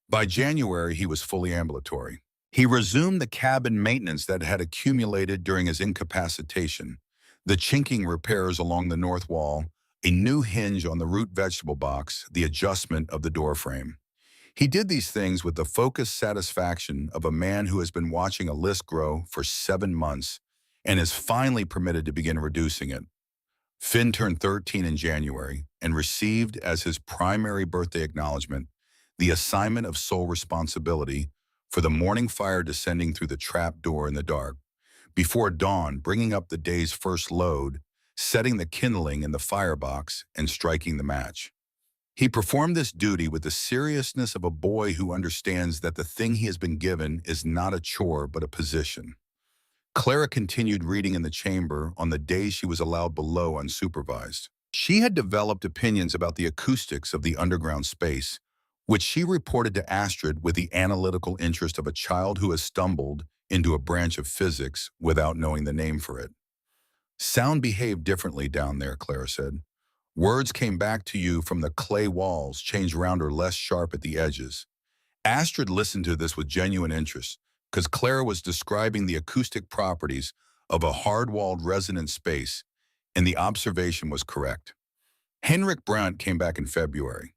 By January, he was fully ambulatory. He resumed the cabin maintenance that had accumulated during his incapacitation, the chinking repairs along the north wall, a new hinge on the root vegetable box, the adjustment of the door frame. He did these things with the focused satisfaction of a man who has been watching a list grow for 7 months and is finally permitted to begin reducing it. Finn turned 13 in January and received as his primary birthday acknowledgement the assignment of sole responsibility for the morning fire descending through the trap door in the dark, before dawn bringing up the day's first load, setting the kindling in the firebox, and striking the match. He performed this duty with the seriousness of a boy who understands that the thing he has been given is not a chore but a position. Clara continued reading in the chamber on the days she was allowed below unsupervised. She had developed opinions about the acoustics of the underground space, which she reported to Astrid with the analytical interest of a child who has stumbled into a branch of physics without knowing the name for it. Sound behaved differently down there, Clara said. Words came back to you from the clay walls, changed rounder, less sharp at the edges. Astrid listened to this with genuine interest, because Clara was describing the acoustic properties of a hard-walled resonant space, and the observation was correct. Henrik Brandt came back in February.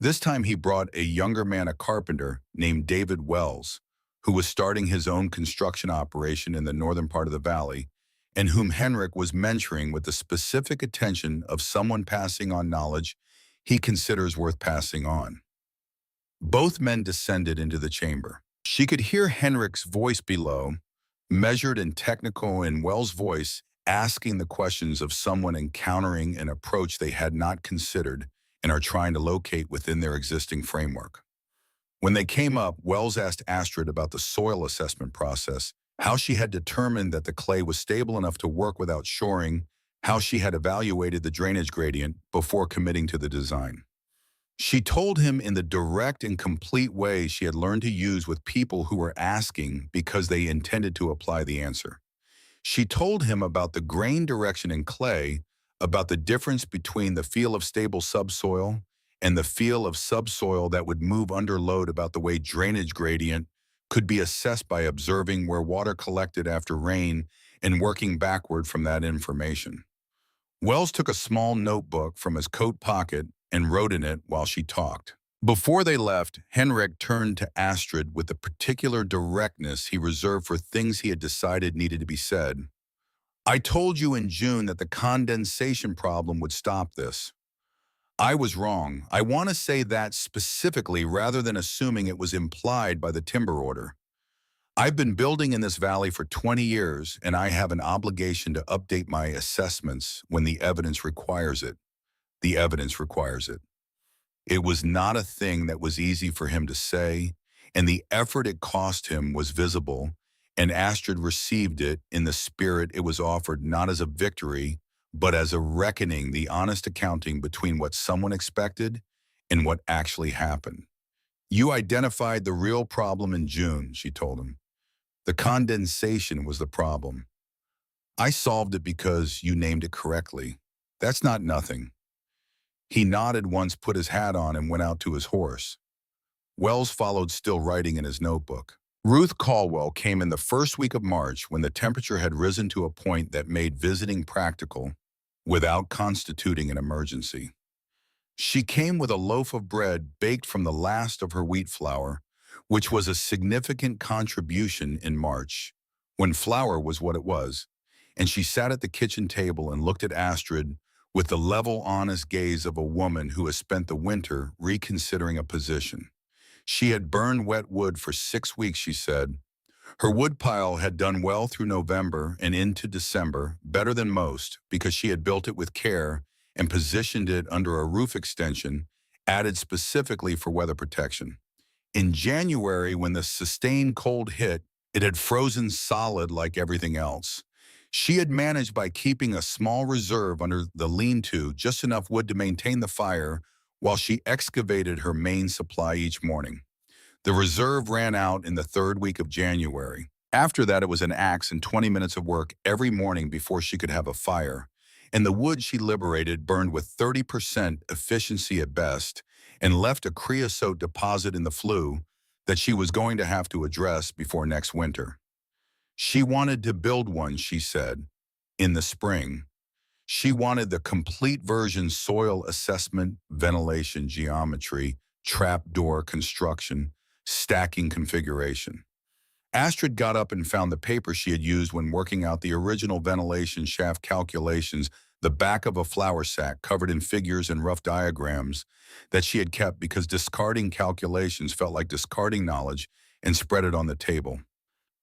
This time he brought a younger man, a carpenter named David Wells, who was starting his own construction operation in the northern part of the valley, and whom Henrik was mentoring with the specific attention of someone passing on knowledge he considers worth passing on. Both men descended into the chamber. She could hear Henrik's voice below, measured and technical, in Wells' voice, asking the questions of someone encountering an approach they had not considered and are trying to locate within their existing framework. When they came up, Wells asked Astrid about the soil assessment process, how she had determined that the clay was stable enough to work without shoring, how she had evaluated the drainage gradient before committing to the design. She told him in the direct and complete way she had learned to use with people who were asking because they intended to apply the answer. She told him about the grain direction in clay, about the difference between the feel of stable subsoil and the feel of subsoil that would move under load, about the way drainage gradient could be assessed by observing where water collected after rain and working backward from that information. Wells took a small notebook from his coat pocket and wrote in it while she talked. Before they left, Henrik turned to Astrid with the particular directness he reserved for things he had decided needed to be said. I told you in June that the condensation problem would stop this. I was wrong. I want to say that specifically rather than assuming it was implied by the timber order. I've been building in this valley for 20 years, and I have an obligation to update my assessments when the evidence requires it. The evidence requires it. It was not a thing that was easy for him to say, and the effort it cost him was visible, and Astrid received it in the spirit it was offered, not as a victory, but as a reckoning, the honest accounting between what someone expected and what actually happened. You identified the real problem in June, she told him. The condensation was the problem. I solved it because you named it correctly. That's not nothing. He nodded once, put his hat on, and went out to his horse. Wells followed, still writing in his notebook. Ruth Caldwell came in the first week of March, when the temperature had risen to a point that made visiting practical without constituting an emergency. She came with a loaf of bread baked from the last of her wheat flour, which was a significant contribution in March, when flour was what it was, and she sat at the kitchen table and looked at Astrid with the level, honest gaze of a woman who has spent the winter reconsidering a position. She had burned wet wood for 6 weeks, she said. Her woodpile had done well through November and into December, better than most, because she had built it with care and positioned it under a roof extension added specifically for weather protection. In January, when the sustained cold hit, it had frozen solid like everything else. She had managed by keeping a small reserve under the lean-to, just enough wood to maintain the fire while she excavated her main supply each morning. The reserve ran out in the third week of January. After that, it was an axe and 20 minutes of work every morning before she could have a fire. And the wood she liberated burned with 30% efficiency at best and left a creosote deposit in the flue that she was going to have to address before next winter. She wanted to build one, she said, in the spring. She wanted the complete version: soil assessment, ventilation, geometry, trapdoor construction, stacking configuration. Astrid got up and found the paper she had used when working out the original ventilation shaft calculations, the back of a flour sack covered in figures and rough diagrams that she had kept because discarding calculations felt like discarding knowledge, and spread it on the table.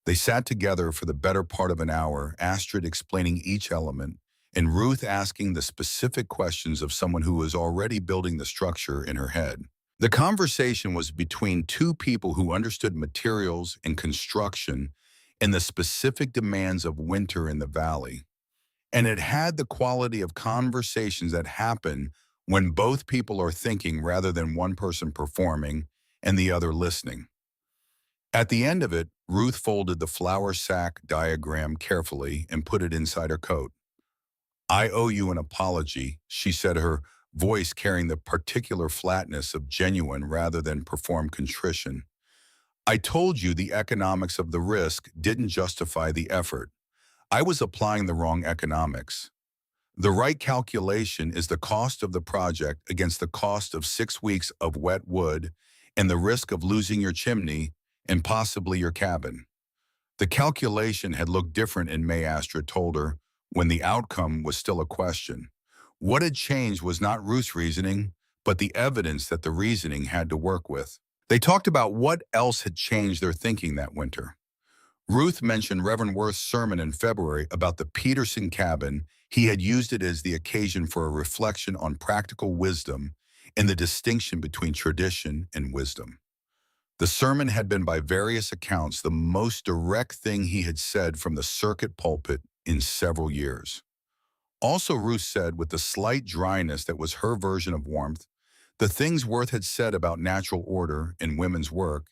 They sat together for the better part of an hour, Astrid explaining each element, and Ruth asking the specific questions of someone who was already building the structure in her head. The conversation was between two people who understood materials and construction and the specific demands of winter in the valley. And it had the quality of conversations that happen when both people are thinking rather than one person performing and the other listening. At the end of it, Ruth folded the flour sack diagram carefully and put it inside her coat. I owe you an apology, she said, her voice carrying the particular flatness of genuine rather than performed contrition. I told you the economics of the risk didn't justify the effort. I was applying the wrong economics. The right calculation is the cost of the project against the cost of 6 weeks of wet wood and the risk of losing your chimney and possibly your cabin. The calculation had looked different in May, Astrid told her, when the outcome was still a question. What had changed was not Ruth's reasoning, but the evidence that the reasoning had to work with. They talked about what else had changed their thinking that winter. Ruth mentioned Reverend Worth's sermon in February about the Peterson cabin. He had used it as the occasion for a reflection on practical wisdom and the distinction between tradition and wisdom. The sermon had been, by various accounts, the most direct thing he had said from the circuit pulpit in several years. Also, Ruth said, with the slight dryness that was her version of warmth, the things Worth had said about natural order in women's work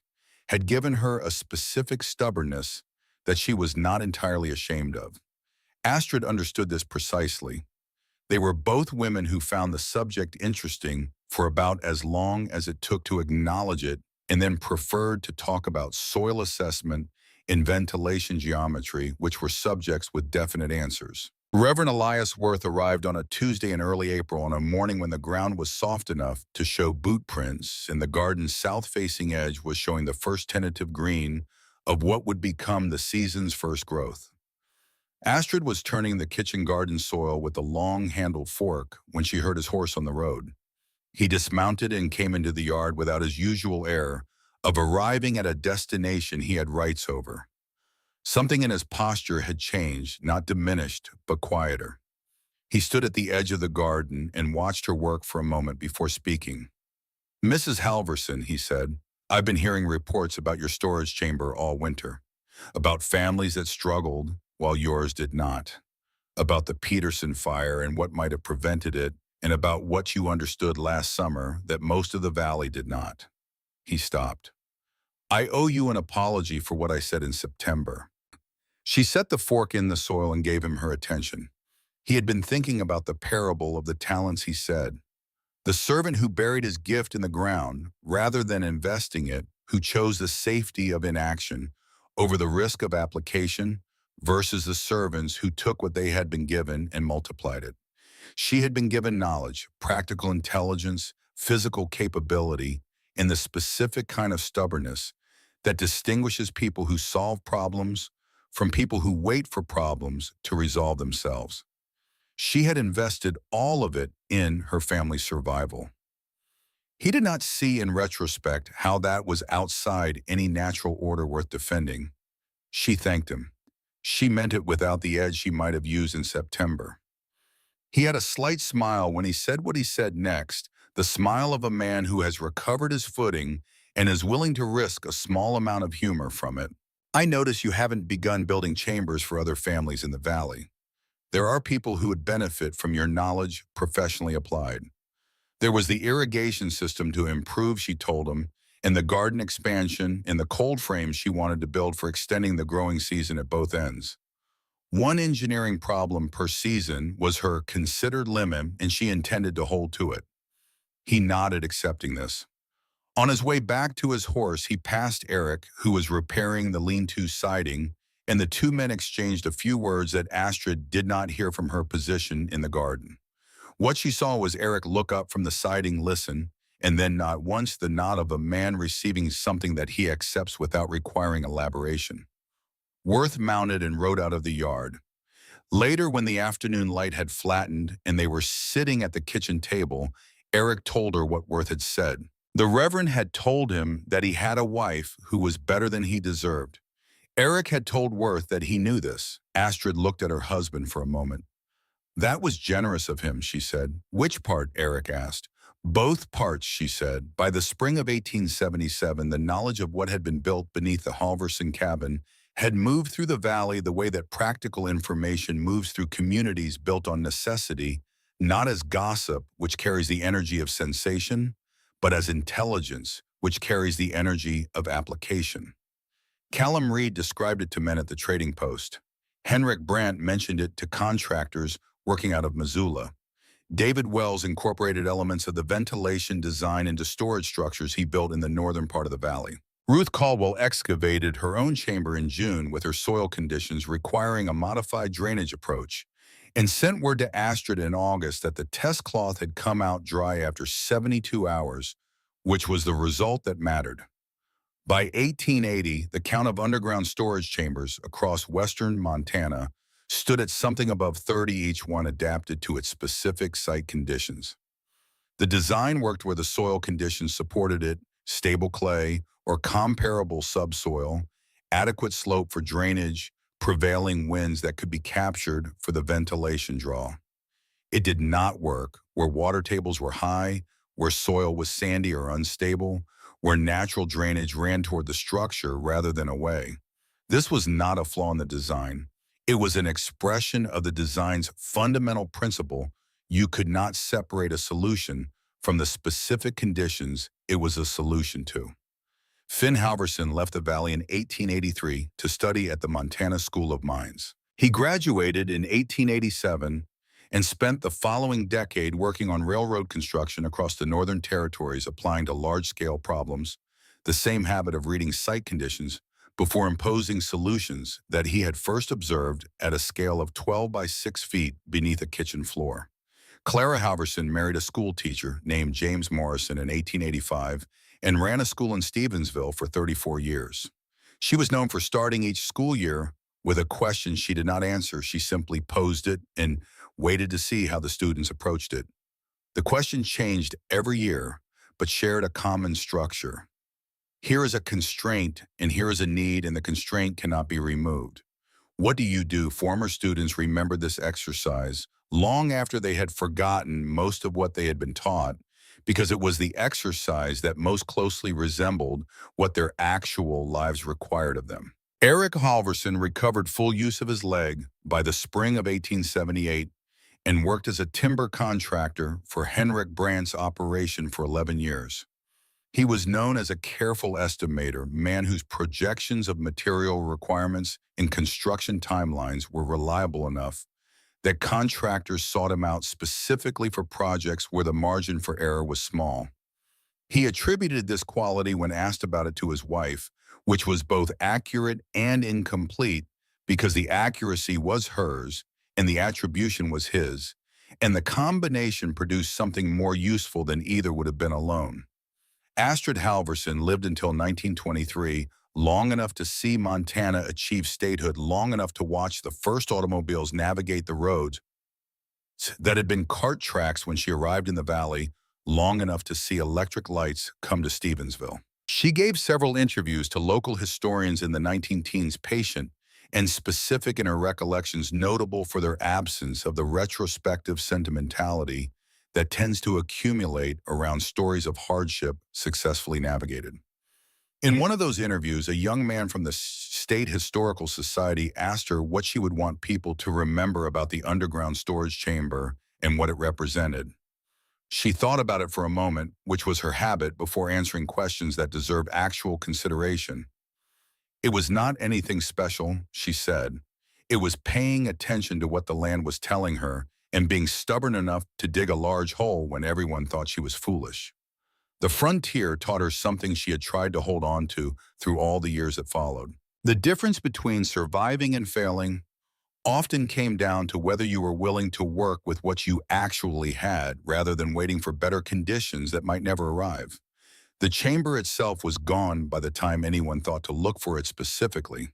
had given her a specific stubbornness that she was not entirely ashamed of. Astrid understood this precisely. They were both women who found the subject interesting for about as long as it took to acknowledge it and then preferred to talk about soil assessment and ventilation geometry, which were subjects with definite answers. Reverend Elias Worth arrived on a Tuesday in early April on a morning when the ground was soft enough to show boot prints and the garden's south-facing edge was showing the first tentative green of what would become the season's first growth. Astrid was turning the kitchen garden soil with a long-handled fork when she heard his horse on the road. He dismounted and came into the yard without his usual air of arriving at a destination he had rights over. Something in his posture had changed, not diminished, but quieter. He stood at the edge of the garden and watched her work for a moment before speaking. "Mrs. Halverson," he said, "I've been hearing reports about your storage chamber all winter, about families that struggled while yours did not, about the Peterson fire and what might have prevented it, and about what you understood last summer that most of the valley did not." He stopped. "I owe you an apology for what I said in September." She set the fork in the soil and gave him her attention. He had been thinking about the parable of the talents, he said. The servant who buried his gift in the ground, rather than investing it, who chose the safety of inaction over the risk of application, versus the servants who took what they had been given and multiplied it. She had been given knowledge, practical intelligence, physical capability, and the specific kind of stubbornness that distinguishes people who solve problems from people who wait for problems to resolve themselves. She had invested all of it in her family's survival. He did not see in retrospect how that was outside any natural order worth defending. She thanked him. She meant it without the edge she might have used in September. He had a slight smile when he said what he said next, the smile of a man who has recovered his footing and is willing to risk a small amount of humor from it. "I notice you haven't begun building chambers for other families in the valley. There are people who would benefit from your knowledge professionally applied. There was the irrigation system to improve," she told him, and the garden expansion and the cold frames she wanted to build for extending the growing season at both ends. One engineering problem per season was her considered limit, and she intended to hold to it. He nodded, accepting this. On his way back to his horse, he passed Eric, who was repairing the lean-to siding, and the two men exchanged a few words that Astrid did not hear from her position in the garden. What she saw was Eric look up from the siding, listen, and then not once the nod of a man receiving something that he accepts without requiring elaboration. Worth mounted and rode out of the yard. Later, when the afternoon light had flattened and they were sitting at the kitchen table, Eric told her what Worth had said. The Reverend had told him that he had a wife who was better than he deserved. Eric had told Worth that he knew this. Astrid looked at her husband for a moment. "That was generous of him," she said. "Which part?" Eric asked. "Both parts," she said. By the spring of 1877, the knowledge of what had been built beneath the Halverson cabin had moved through the valley the way that practical information moves through communities built on necessity, not as gossip, which carries the energy of sensation, but as intelligence, which carries the energy of application. Callum Reed described it to men at the trading post. Henrik Brandt mentioned it to contractors working out of Missoula. David Wells incorporated elements of the ventilation design into storage structures he built in the northern part of the valley. Ruth Caldwell excavated her own chamber in June with her soil conditions requiring a modified drainage approach, and sent word to Astrid in August that the test cloth had come out dry after 72 hours, which was the result that mattered. By 1880, the count of underground storage chambers across western Montana stood at something above 30, each one adapted to its specific site conditions. The design worked where the soil conditions supported it, stable clay or comparable subsoil, adequate slope for drainage, prevailing winds that could be captured for the ventilation draw. It did not work where water tables were high, where soil was sandy or unstable, where natural drainage ran toward the structure rather than away. This was not a flaw in the design. It was an expression of the design's fundamental principle: you could not separate a solution from the specific conditions it was a solution to. Finn Halverson left the valley in 1883 to study at the Montana School of Mines. He graduated in 1887 and spent the following decade working on railroad construction across the Northern Territories, applying to large-scale problems, the same habit of reading site conditions before imposing solutions that he had first observed at a scale of 12 by 6 feet beneath a kitchen floor. Clara Halverson married a school teacher named James Morrison in 1885 and ran a school in Stevensville for 34 years. She was known for starting each school year with a question she did not answer. She simply posed it and waited to see how the students approached it. The question changed every year, but shared a common structure. Here is a constraint, and here is a need, and the constraint cannot be removed. What do you do? Former students remembered this exercise long after they had forgotten most of what they had been taught, because it was the exercise that most closely resembled what their actual lives required of them. Eric Halverson recovered full use of his leg by the spring of 1878 and worked as a timber contractor for Henrik Brandt's operation for 11 years. He was known as a careful estimator, man whose projections of material requirements and construction timelines were reliable enough that contractors sought him out specifically for projects where the margin for error was small. He attributed this quality when asked about it to his wife, which was both accurate and incomplete because the accuracy was hers and the attribution was his, and the combination produced something more useful than either would have been alone. Astrid Halverson lived until 1923, long enough to see Montana achieve statehood, long enough to watch the first automobiles navigate the roads that had been cart tracks when she arrived in the valley, long enough to see electric lights come to Stevensville. She gave several interviews to local historians in the 19-teens, patient and specific in her recollections, notable for their absence of the retrospective sentimentality that tends to accumulate around stories of hardship successfully navigated. In one of those interviews, a young man from the State Historical Society asked her what she would want people to remember about the underground storage chamber and what it represented. She thought about it for a moment, which was her habit, before answering questions that deserved actual consideration. It was not anything special, she said. It was paying attention to what the land was telling her and being stubborn enough to dig a large hole when everyone thought she was foolish. The frontier taught her something she had tried to hold on to through all the years that followed. The difference between surviving and failing often came down to whether you were willing to work with what you actually had rather than waiting for better conditions that might never arrive. The chamber itself was gone by the time anyone thought to look for it specifically.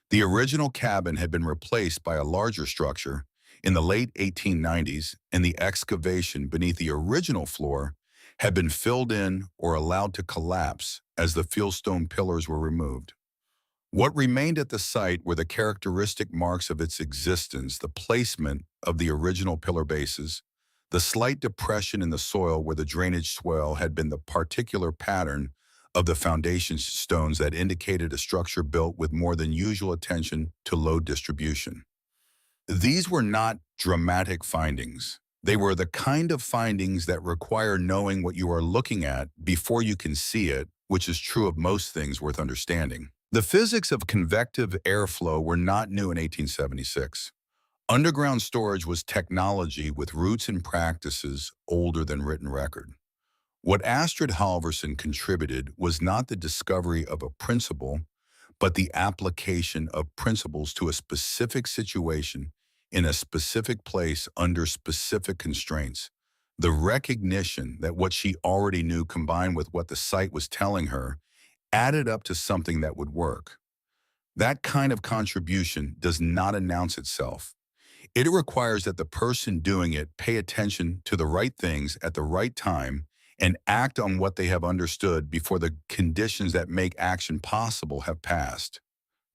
The original cabin had been replaced by a larger structure in the late 1890s, and the excavation beneath the original floor had been filled in or allowed to collapse as the fieldstone pillars were removed. What remained at the site were the characteristic marks of its existence, the placement of the original pillar bases, the slight depression in the soil where the drainage swell had been the particular pattern of the foundation stones that indicated a structure built with more than usual attention to load distribution. These were not dramatic findings. They were the kind of findings that require knowing what you are looking at before you can see it, which is true of most things worth understanding. The physics of convective airflow were not new in 1876. Underground storage was technology with roots and practices older than written record. What Astrid Halverson contributed was not the discovery of a principle, but the application of principles to a specific situation in a specific place under specific constraints. The recognition that what she already knew combined with what the site was telling her added up to something that would work. That kind of contribution does not announce itself. It requires that the person doing it pay attention to the right things at the right time and act on what they have understood before the conditions that make action possible have passed.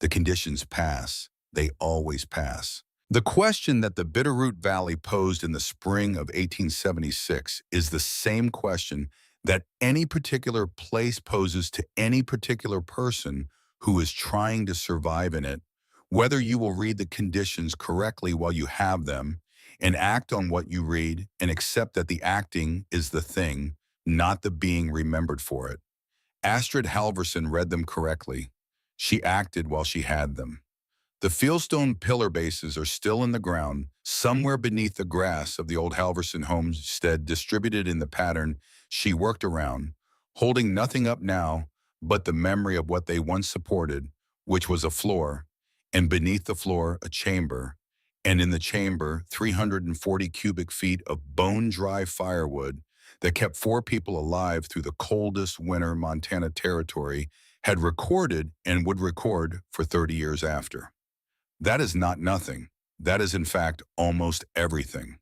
The conditions pass. They always pass. The question that the Bitterroot Valley posed in the spring of 1876 is the same question that any particular place poses to any particular person who is trying to survive in it, whether you will read the conditions correctly while you have them and act on what you read and accept that the acting is the thing, not the being remembered for it. Astrid Halverson read them correctly. She acted while she had them. The fieldstone pillar bases are still in the ground, somewhere beneath the grass of the old Halverson homestead, distributed in the pattern she worked around, holding nothing up now but the memory of what they once supported, which was a floor, and beneath the floor a chamber, and in the chamber 340 cubic feet of bone-dry firewood that kept four people alive through the coldest winter Montana territory had recorded and would record for 30 years after. That is not nothing. That is, in fact, almost everything.